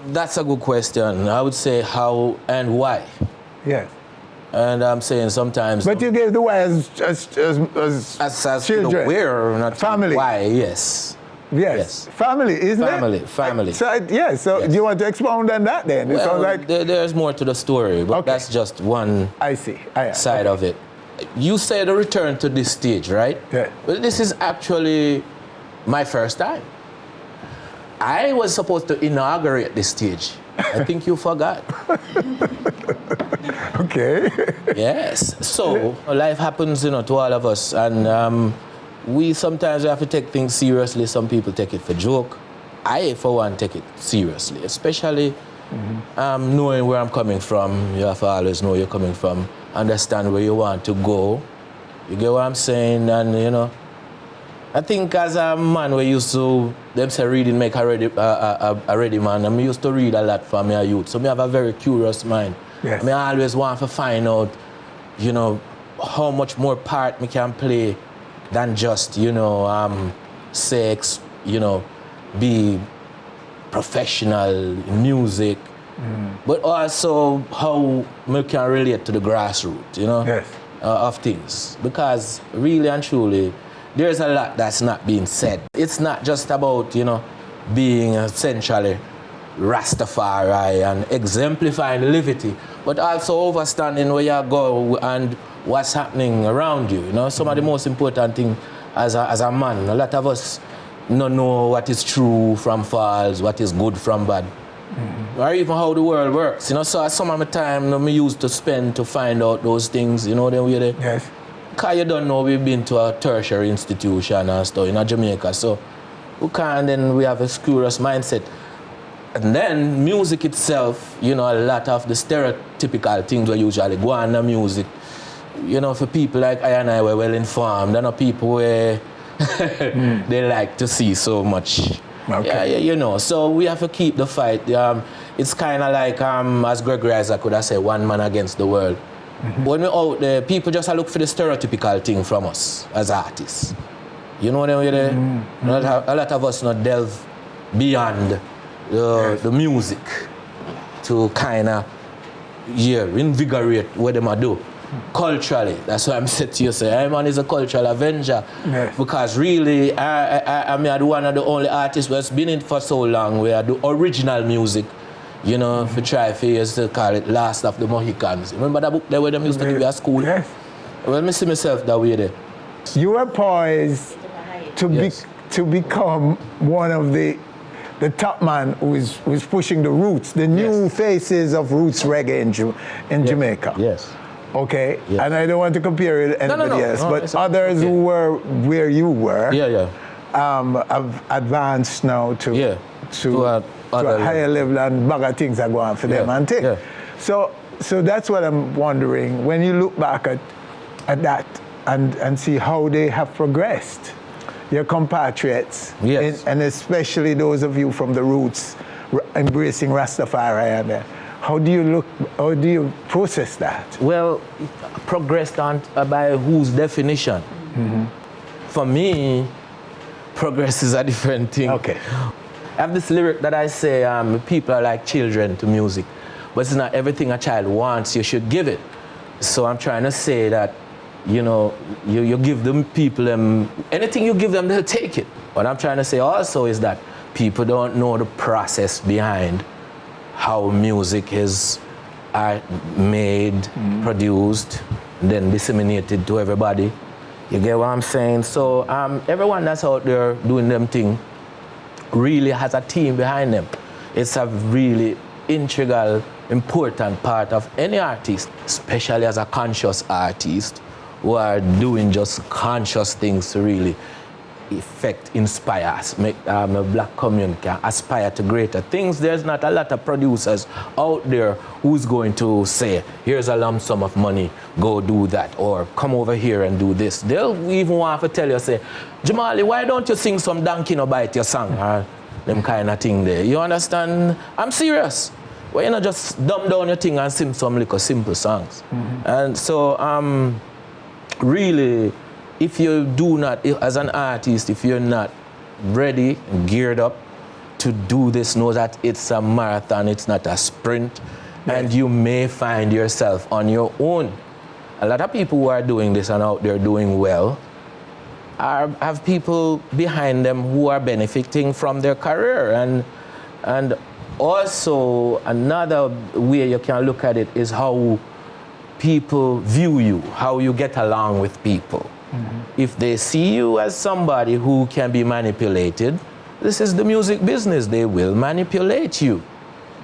Speaker 13: That's a good question. I would say how and why.
Speaker 1: Yes.
Speaker 13: And I'm saying sometimes.
Speaker 1: But you gave the why as children.
Speaker 13: You know, where, not
Speaker 1: family.
Speaker 13: Why? Yes.
Speaker 1: Yes. Family, isn't it?
Speaker 13: Family.
Speaker 1: So yes. Do you want to expound on that then?
Speaker 13: Well,
Speaker 1: like
Speaker 13: there's more to the story, but that's just one.
Speaker 1: I see.
Speaker 13: Side of it. You said a return to this stage, right?
Speaker 1: Yeah.
Speaker 13: Well, this is actually my first time. I was supposed to inaugurate this stage. I think you forgot.
Speaker 1: Okay.
Speaker 13: Yes. So life happens, you know, to all of us, and we sometimes have to take things seriously. Some people take it for joke. I, for one, take it seriously, especially knowing where I'm coming from. You have to always know where you're coming from, understand where you want to go. You get what I'm saying? And you know, I think as a man, we used to, them say reading make a ready man. And I used to read a lot from my youth. So I have a very curious mind.
Speaker 1: Yes.
Speaker 13: I always want to find out, you know, how much more part me can play than just, you know, sex, you know, be professional in music. But also how we can relate to the grassroots, you know, of things. Because really and truly, there's a lot that's not being said. It's not just about, you know, being essentially Rastafari and exemplifying liberty, but also understanding where you go and what's happening around you. You know, some of the most important thing as a man, a lot of us don't know what is true from false, what is good from bad, or even how the world works. You know, so some of the time I used to spend to find out those things. You know, then we
Speaker 1: yes.
Speaker 13: Because you don't know, we've been to a tertiary institution and stuff in Jamaica, so We can't, then we have a screw-us mindset. And then music itself, you know, a lot of the stereotypical things we usually go on the music. You know, for people like I and I were well informed, they're not people where they like to see so much. Okay. Yeah, you know, so we have to keep the fight. It's kind of like, as Gregory Isaac could have said, one man against the world. When we're out there, people just look for the stereotypical thing from us as artists. You know what I mean? A lot of us not delve beyond the music to kind of, invigorate what they might do. Culturally, that's why I'm said to you, say, man is a cultural avenger. Yes. Because really, I'm one of the only artists who's been in for so long where I do original music. You know, for try for years to call it Last of the Mohicans. Remember that book there where them used to give you at school?
Speaker 1: Yes.
Speaker 13: Well, I see myself that way there.
Speaker 1: You are poised to become one of the top man who is pushing the roots, the new faces of roots reggae in Jamaica.
Speaker 13: Yes.
Speaker 1: Okay, and I don't want to compare it to anybody else, but others who were where you were have advanced now to a higher level, and bigger things are going on for them and things. Yeah. So that's what I'm wondering, when you look back at that and see how they have progressed, your compatriots, and especially those of you from the roots embracing Rastafari and how do you process that?
Speaker 13: Well, progressed on by whose definition? For me, progress is a different thing.
Speaker 1: Okay.
Speaker 13: I have this lyric that I say, people are like children to music, but it's not everything a child wants, you should give it. So I'm trying to say that, you know, you give them people, anything you give them, they'll take it. What I'm trying to say also is that people don't know the process behind how music is made, produced, then disseminated to everybody. You get what I'm saying? So everyone that's out there doing them thing really has a team behind them. It's a really integral, important part of any artist, especially as a conscious artist who are doing just conscious things to really inspire, make a black community aspire to greater things. There's not a lot of producers out there who's going to say, here's a lump sum of money, go do that, or come over here and do this. They'll even want to tell you, say, Jah Mali, why don't you sing some donkey no bite your song, or them kind of thing there. You understand? I'm serious. Well, you know, just dumb down your thing and sing some little simple songs. And so, really, if you do not, as an artist, if you're not ready and geared up to do this, know that it's a marathon, it's not a sprint, and you may find yourself on your own. A lot of people who are doing this and out there doing well have people behind them who are benefiting from their career. And also, another way you can look at it is how people view you, how you get along with people. If they see you as somebody who can be manipulated, this is the music business, they will manipulate you.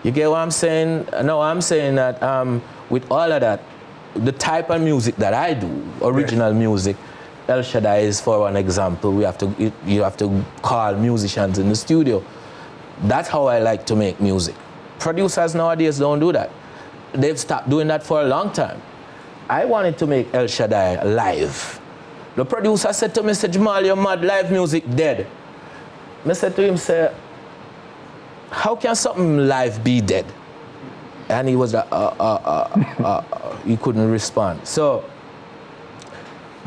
Speaker 13: You get what I'm saying? No, I'm saying that with all of that, the type of music that I do, original music, El Shadai is for one example. You have to call musicians in the studio. That's how I like to make music. Producers nowadays don't do that. They've stopped doing that for a long time. I wanted to make El Shadai live. The producer said to me, Jah Mali, you're mad, live music dead. I said to him, say, how can something live be dead? And he was like, he couldn't respond. So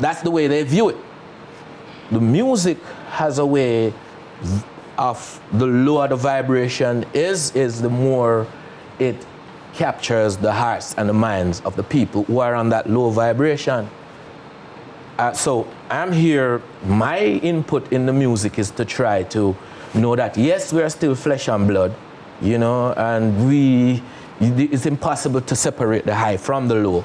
Speaker 13: that's the way they view it. The music has a way of, the lower the vibration is the more it captures the hearts and the minds of the people who are on that low vibration. So I'm here, my input in the music is to try to know that, yes, we are still flesh and blood, you know, and it's impossible to separate the high from the low.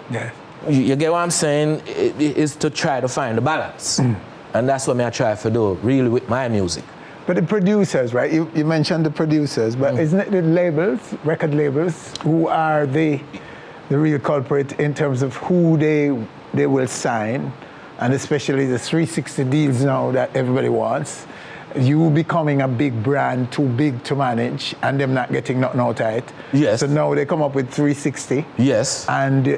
Speaker 1: Yeah.
Speaker 13: You get what I'm saying? It is to try to find the balance. And that's what I try to do, really, with my music.
Speaker 1: But the producers, right? You mentioned the producers, but isn't it the labels, record labels, who are the real culprit in terms of who they will sign, and especially the 360 deals now that everybody wants, you becoming a big brand, too big to manage, and them not getting nothing out of it.
Speaker 13: Yes.
Speaker 1: So now they come up with 360.
Speaker 13: Yes.
Speaker 1: And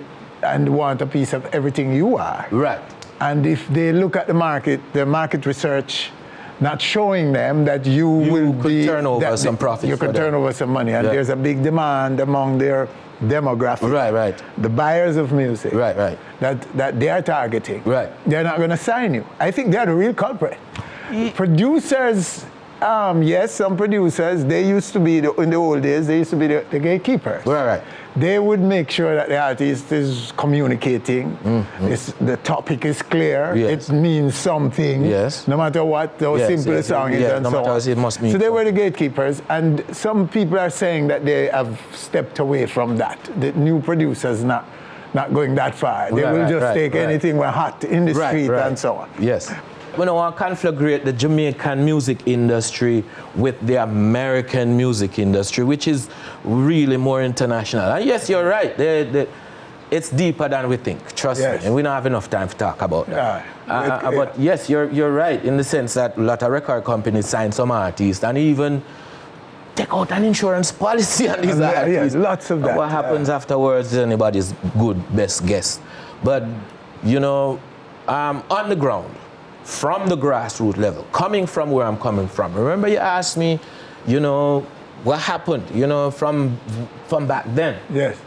Speaker 1: want a piece of everything you are.
Speaker 13: Right.
Speaker 1: And if they look at the market research not showing them that you will
Speaker 13: could turn over some profits.
Speaker 1: You could turn over some money, and there's a big demand among their demographic.
Speaker 13: Right.
Speaker 1: The buyers of music.
Speaker 13: Right.
Speaker 1: That they are targeting.
Speaker 13: Right.
Speaker 1: They're not going to sign you. I think they're the real culprit. Producers, yes, some producers, they used to be, in the old days, they used to be the gatekeepers.
Speaker 13: Right.
Speaker 1: They would make sure that the artist is communicating, the topic is clear, it means something, no matter what, how simple the song is, and so on.
Speaker 13: It must mean
Speaker 1: so they were the gatekeepers, and some people are saying that they have stepped away from that. The new producers not going that far. They will just take anything we're hot in the street and so on.
Speaker 13: Yes. We don't want to conflagrate the Jamaican music industry with the American music industry, which is really more international. And yes, you're right. It's deeper than we think. Trust me. And we don't have enough time to talk about that. But yes, you're right in the sense that a lot of record companies sign some artists and even take out an insurance policy on these artists.
Speaker 1: Yes, lots of that.
Speaker 13: What happens afterwards is anybody's best guess. But, on the ground, from the grassroots level, coming from where I'm coming from. Remember you asked me, what happened, from back then?
Speaker 1: Yes.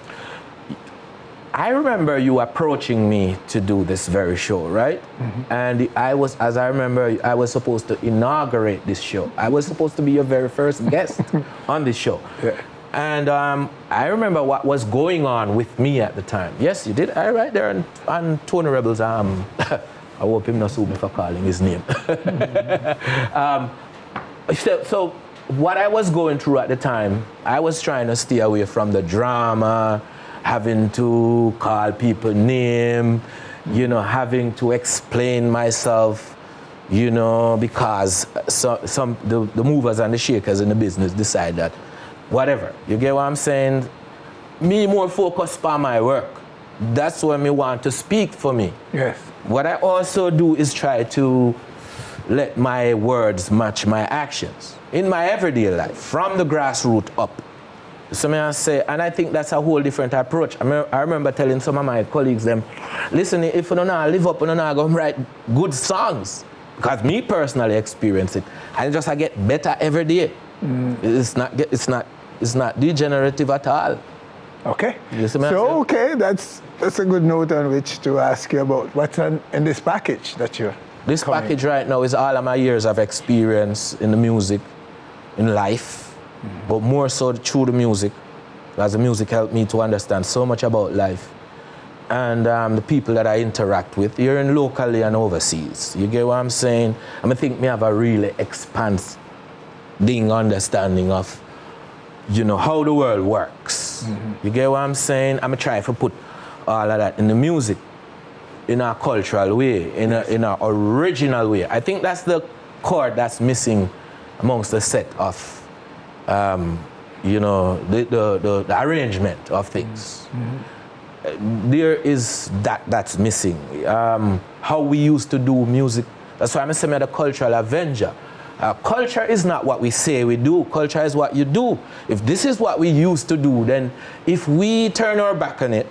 Speaker 13: I remember you approaching me to do this very show, right? And I was supposed to inaugurate this show. I was supposed to be your very first guest on this show.
Speaker 1: Yeah.
Speaker 13: And I remember what was going on with me at the time. Yes, you did. I right there on Tony Rebel's I hope him not sue me for calling his name. So what I was going through at the time, I was trying to stay away from the drama, having to call people name, having to explain myself, because the movers and the shakers in the business decide that whatever. You get what I'm saying? Me more focused on my work. That's what me want to speak for me.
Speaker 1: Yes.
Speaker 13: What I also do is try to let my words match my actions in my everyday life, from the grassroots up. So may I say, and I think that's a whole different approach. I remember telling some of my colleagues listen, if you don't live up, you don't go write good songs. Because me personally experience it. And I get better every day. It's not degenerative at all.
Speaker 1: Okay. So, okay, that's a good note on which to ask you about what's in this package that you're
Speaker 13: This package right now is all of my years of experience in the music, in life, but more so through the music, because the music helped me to understand so much about life. And the people that I interact with, here and locally and overseas. You get what I'm saying? I think me have a really expanding understanding of how the world works. You get what I'm saying? I'm trying to put all of that in the music, in a cultural way, in a original way. I think that's the chord that's missing amongst the set of, the arrangement of things. There is that's missing. How we used to do music. That's why I'm saying the cultural avenger. Culture is not what we say we do. Culture is what you do. If this is what we used to do, then if we turn our back on it,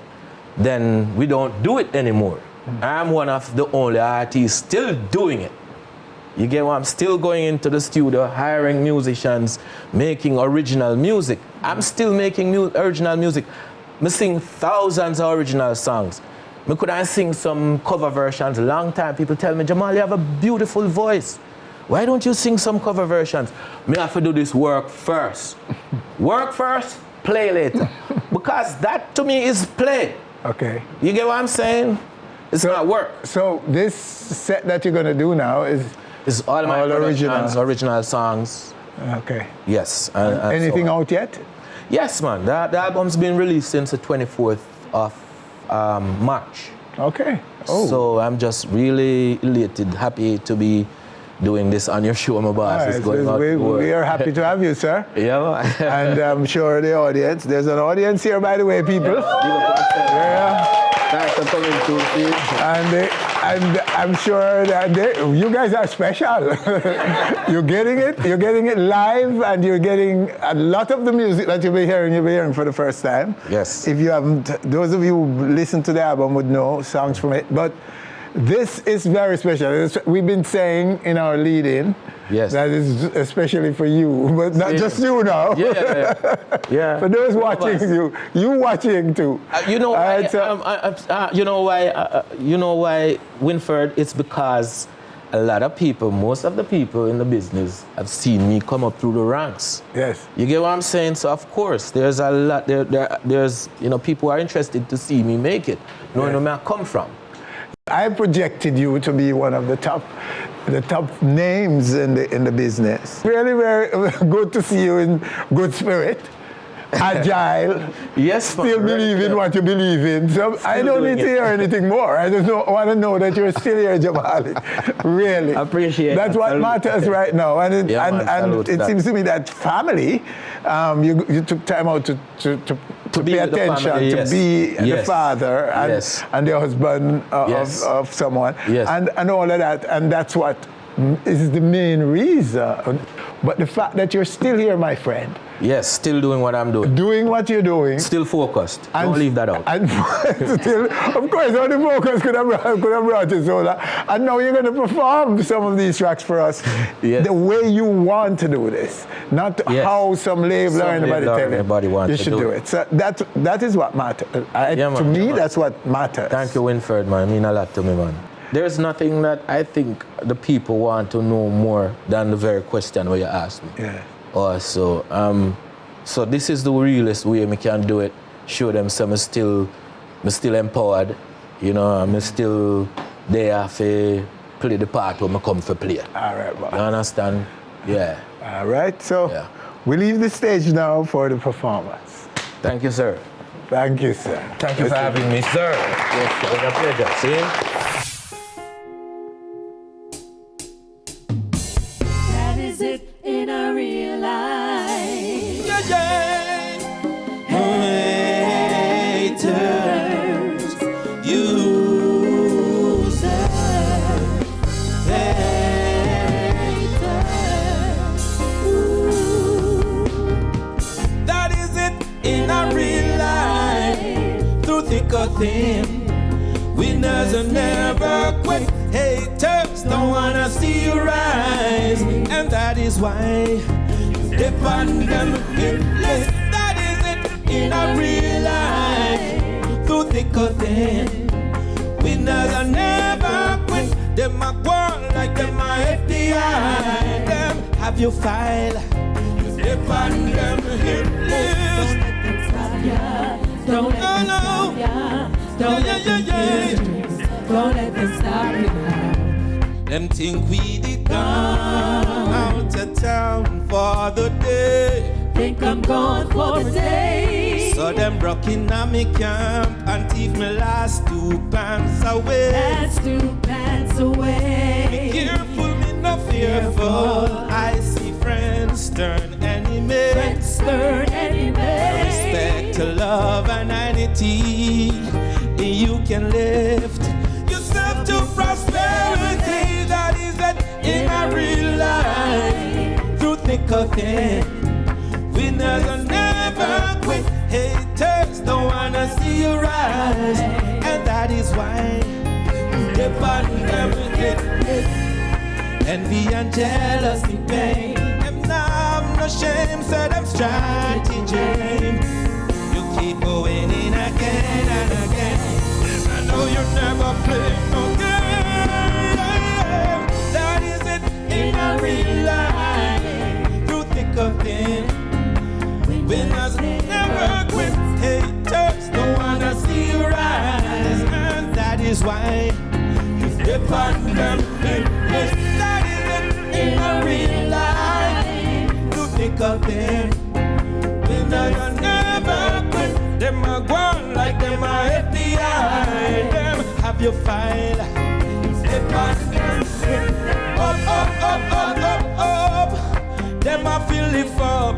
Speaker 13: then we don't do it anymore. I'm one of the only artists still doing it. You get what I'm still going into the studio, hiring musicians, making original music. I'm still making original music. I sing thousands of original songs. I could sing some cover versions a long time. People tell me, Jah Mali, you have a beautiful voice. Why don't you sing some cover versions? Me have to do this work first. Work first, play later. Because that to me is play.
Speaker 1: Okay.
Speaker 13: You get what I'm saying? It's not work.
Speaker 1: So this set that you're going to do now is
Speaker 13: all my original songs.
Speaker 1: Okay.
Speaker 13: Yes.
Speaker 1: Anything out yet?
Speaker 13: Yes, man. The album's been released since the 24th of March.
Speaker 1: Okay.
Speaker 13: Oh. So I'm just really elated, happy to be doing this on your show, my boss.
Speaker 1: We are happy to have you, sir.
Speaker 13: Yeah.
Speaker 1: And I'm sure the audience, there's an audience here, by the way, people.
Speaker 13: Thanks for coming to see.
Speaker 1: And I'm sure that you guys are special. You're getting it live, and you're getting a lot of the music that you'll be hearing for the first time.
Speaker 13: Yes.
Speaker 1: If you haven't, those of you who listen to the album would know songs from it. But this is very special. We've been saying in our lead-in that is especially for you, but not just you now.
Speaker 13: Yeah.
Speaker 1: For those watching you watching too.
Speaker 13: You know why, Winford? It's because a lot of people, most of the people in the business, have seen me come up through the ranks.
Speaker 1: Yes.
Speaker 13: You get what I'm saying? So of course, there's a lot. There's people are interested to see me make it, knowing where I come from.
Speaker 1: I projected you to be one of the top names in the business. Really very good to see you in good spirit, agile.
Speaker 13: Yes,
Speaker 1: still believe in what you believe in. So I don't need to hear anything more. I just want to know that you're still here, Jah Mali. Really.
Speaker 13: I appreciate it.
Speaker 1: That's what matters right now. And it seems to me that family, you took time out to pay attention, to be the father and the husband of someone, and all of that. And that's what is the main reason. But the fact that you're still here, my friend.
Speaker 13: Yes, still doing what I'm doing.
Speaker 1: Doing what you're doing.
Speaker 13: Still focused. Don't leave that out.
Speaker 1: And still, of course, all the focus could have brought you so that. And now you're going to perform some of these tracks for us the way you want to do this. Not how some label or anybody tell you should do it. So that is what matters. To me, that's what matters.
Speaker 13: Thank you, Winford, man. It means a lot to me, man. There's nothing that I think the people want to know more than the very question where you asked me.
Speaker 1: Yeah.
Speaker 13: So this is the realest way I can do it. Show them I'm still empowered. I'm still there to play the part where I come for play.
Speaker 1: All right, man.
Speaker 13: You understand? Yeah.
Speaker 1: All right, so we leave the stage now for the performance.
Speaker 13: Thank you, sir.
Speaker 1: Thank you, sir.
Speaker 13: Thank you for having me, sir. Yes, sir. It's a pleasure. See?
Speaker 14: That is it in a real life. Haters, users, haters.
Speaker 2: That is it in a real life. Through thick or thin, winners are never quit. Haters don't wanna see you rise, and that is why you step on them hitless. That is it in a real life. Through thick or thin, winners are never quit. Them a go like them a FBI. Them have you file, you step on them hitless.
Speaker 14: Don't let them stop ya. Don't let them Don't let them stop you now.
Speaker 2: Them think we the gone out of town for the day.
Speaker 14: Think I'm gone for the day.
Speaker 2: So them broke in a me camp and thief me last 2 pants away.
Speaker 14: Last 2 pants away.
Speaker 2: Be careful, me no fearful. I see friends turn enemies.
Speaker 14: Friends turn enemies.
Speaker 2: Respect to love and unity. You can lift yourself to prosperity. That is it in a real life. Through thick or thin, winners will never quit. Haters don't wanna see you rise, and that is why they burn them with envy and jealousy, pain. Them have no shame, so them strategy. You keep winning again and again. I know you never play no game. That is it in a real life. Through thick or thin, winners never quit. Haters don't wanna see you rise, and that is why you step on them. That is it in a real life. Through thick or thin, winners never quit. Them a go like them a FBI. Them have you file, step on them. Up, up, up, up, up, up. Them a feel lift up.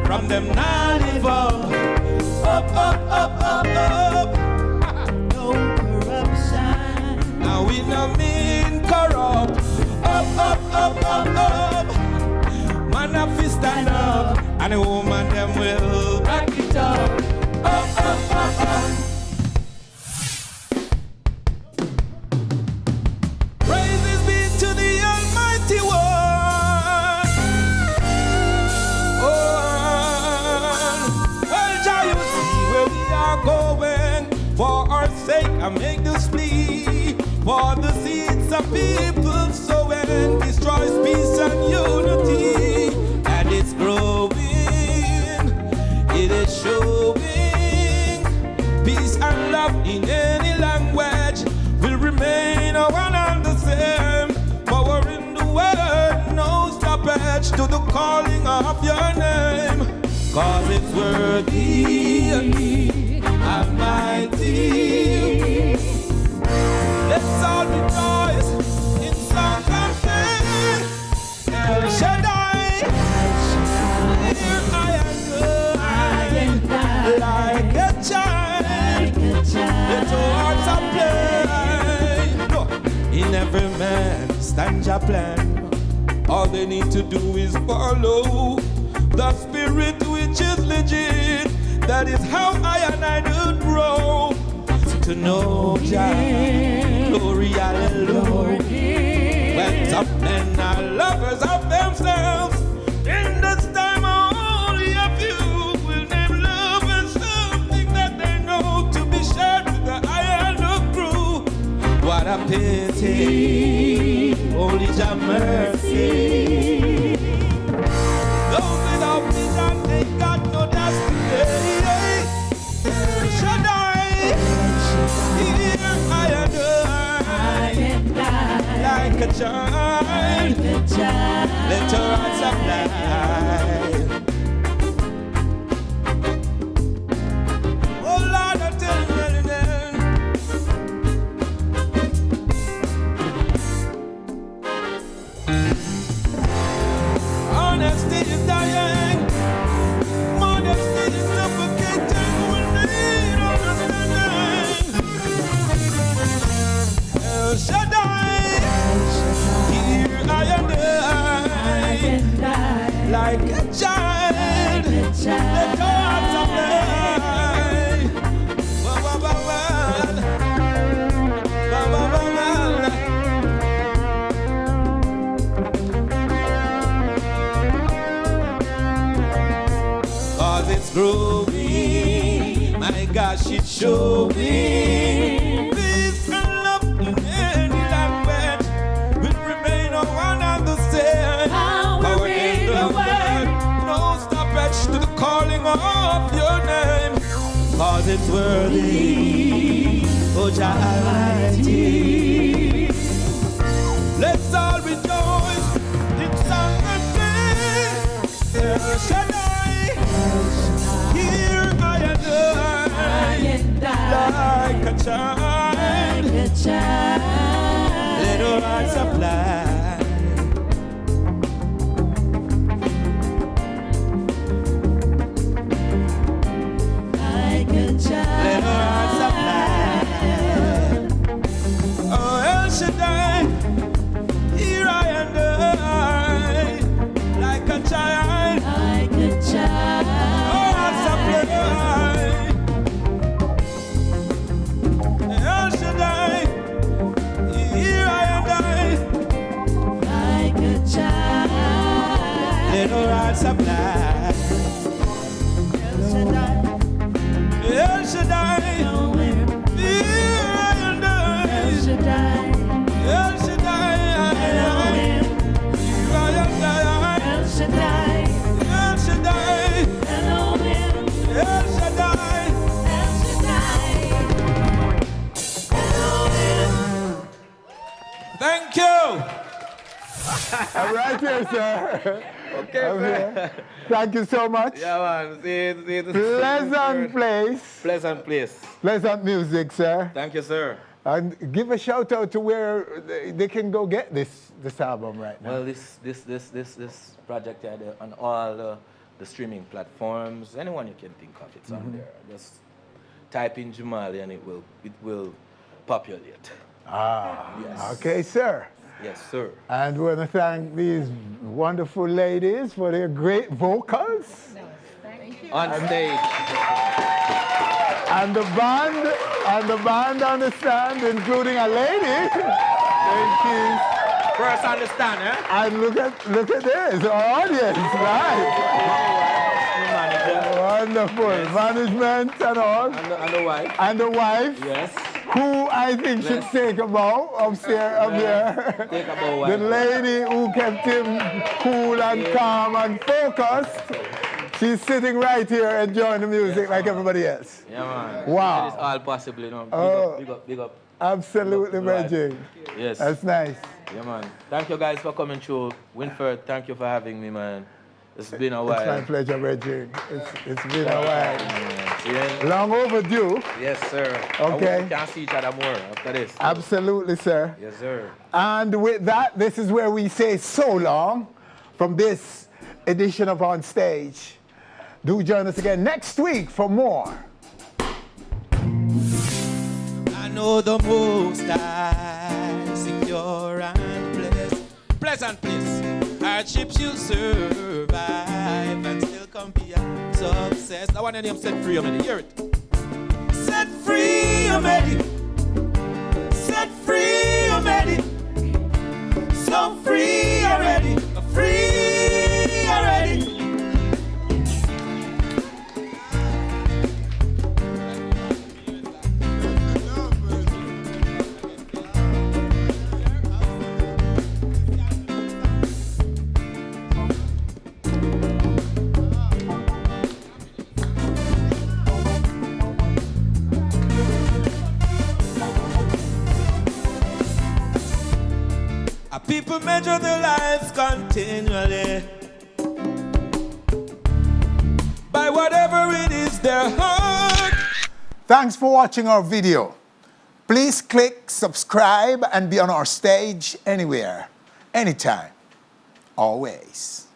Speaker 2: From them now live up. Up, up, up, up, up.
Speaker 14: No corruption.
Speaker 2: Now
Speaker 15: no mean corrupt. Up, up, up, up, up. Man have to stand up, and the woman them will back it up. Up, up, up, up. Praises be to the Almighty One. Oh, well, Jah, you see where we are going. For our sake, I make this plea. For the seeds of people sowing destroys peace and unity. And it's growing, it is showing. Peace and love in any language will remain one and the same. Power in the world, no stoppage to the calling of your name. Cause it's worthy, almighty. Let's all rejoice in song and sing. El Shadai, here I am, like a child. Let our hearts are play. In every man stand your plan. All they need to do is follow the spirit which is legit. That is how I and I do grow. To know Jah, glory, hallelujah. When some men are lovers of themselves, in this time only a few will name love as something that they know to be shared with the eye and the crew. What a pity, only Jah mercy. Those without vision, they got no destiny. Shadai. Here I am, like a child, let your eyes apply. Oh Lord, I tell you then. Honesty is dying, modesty is suffocating. We need understanding. El Shadai, here I am, like a child, let your hearts apply. Cause it's growing, my gosh, it's showing. Peace and love in any language will remain one and the same. Power in the world, no stoppage to the calling of your name. Cause it's worthy, oh Jah Almighty. Let's all rejoice in song and sing. El Shadai, here I am, like a child, let our hearts apply. Let our hearts apply. Oh, El Shadai, here I am, like a child, our hearts apply. El Shaddai, here I am, like a child. Let our hearts apply. El Shaddai, El Shaddai, here I am, El Shaddai, El Shaddai, here I am, El Shaddai, El Shaddai, El Shaddai. Thank you.
Speaker 1: I'm right here, sir.
Speaker 16: Okay,
Speaker 1: I'm
Speaker 16: man.
Speaker 1: here. Thank you so much.
Speaker 16: Yeah, man. See,
Speaker 1: Pleasant place.
Speaker 16: Pleasant place.
Speaker 1: Pleasant music, sir.
Speaker 16: Thank you, sir.
Speaker 1: And give a shout out to where they can go get this album right now.
Speaker 16: Well, this project here on all the streaming platforms, anyone you can think of, it's on there. Just type in Jah Mali and it will populate.
Speaker 1: Yes. Okay, sir.
Speaker 16: Yes, sir.
Speaker 1: And we want to thank these wonderful ladies for their great vocals.
Speaker 16: On stage.
Speaker 1: And the band on the stand, including a lady. Thank you.
Speaker 16: First understand, eh?
Speaker 1: And look at this, our audience, right? Wonderful. Yes. Management and all.
Speaker 16: And the wife.
Speaker 1: And the wife.
Speaker 16: Yes.
Speaker 1: Who I think should take a bow upstairs, up there.
Speaker 16: Take a bow, wife.
Speaker 1: The lady who kept him cool and calm and focused. She's sitting right here enjoying the music like everybody else.
Speaker 16: Yeah, man.
Speaker 1: Wow.
Speaker 16: It is all possible, you know. Big up.
Speaker 1: Absolutely, Reggie.
Speaker 16: Yes.
Speaker 1: That's nice.
Speaker 16: Yeah, man. Thank you guys for coming through. Winford, thank you for having me, man. It's been a while.
Speaker 1: It's my pleasure, Reggie. It's been a while.
Speaker 16: Yeah.
Speaker 1: Long overdue.
Speaker 16: Yes, sir.
Speaker 1: Okay.
Speaker 16: We can see each other more after this.
Speaker 1: Absolutely, sir.
Speaker 16: Yes, sir.
Speaker 1: And with that, this is where we say so long from this edition of On Stage. Do join us again next week for more.
Speaker 15: I know the Most High, secure and blessed, pleasant place. Hardships you'll survive and still come be a success. I want your name set free, Omedi. Hear it. Set free, Omedi. Set free, Omedi. So free already. Free already. People measure their lives continually by whatever it is their heart.
Speaker 1: Thanks for watching our video. Please click subscribe and be on our stage anywhere, anytime, always.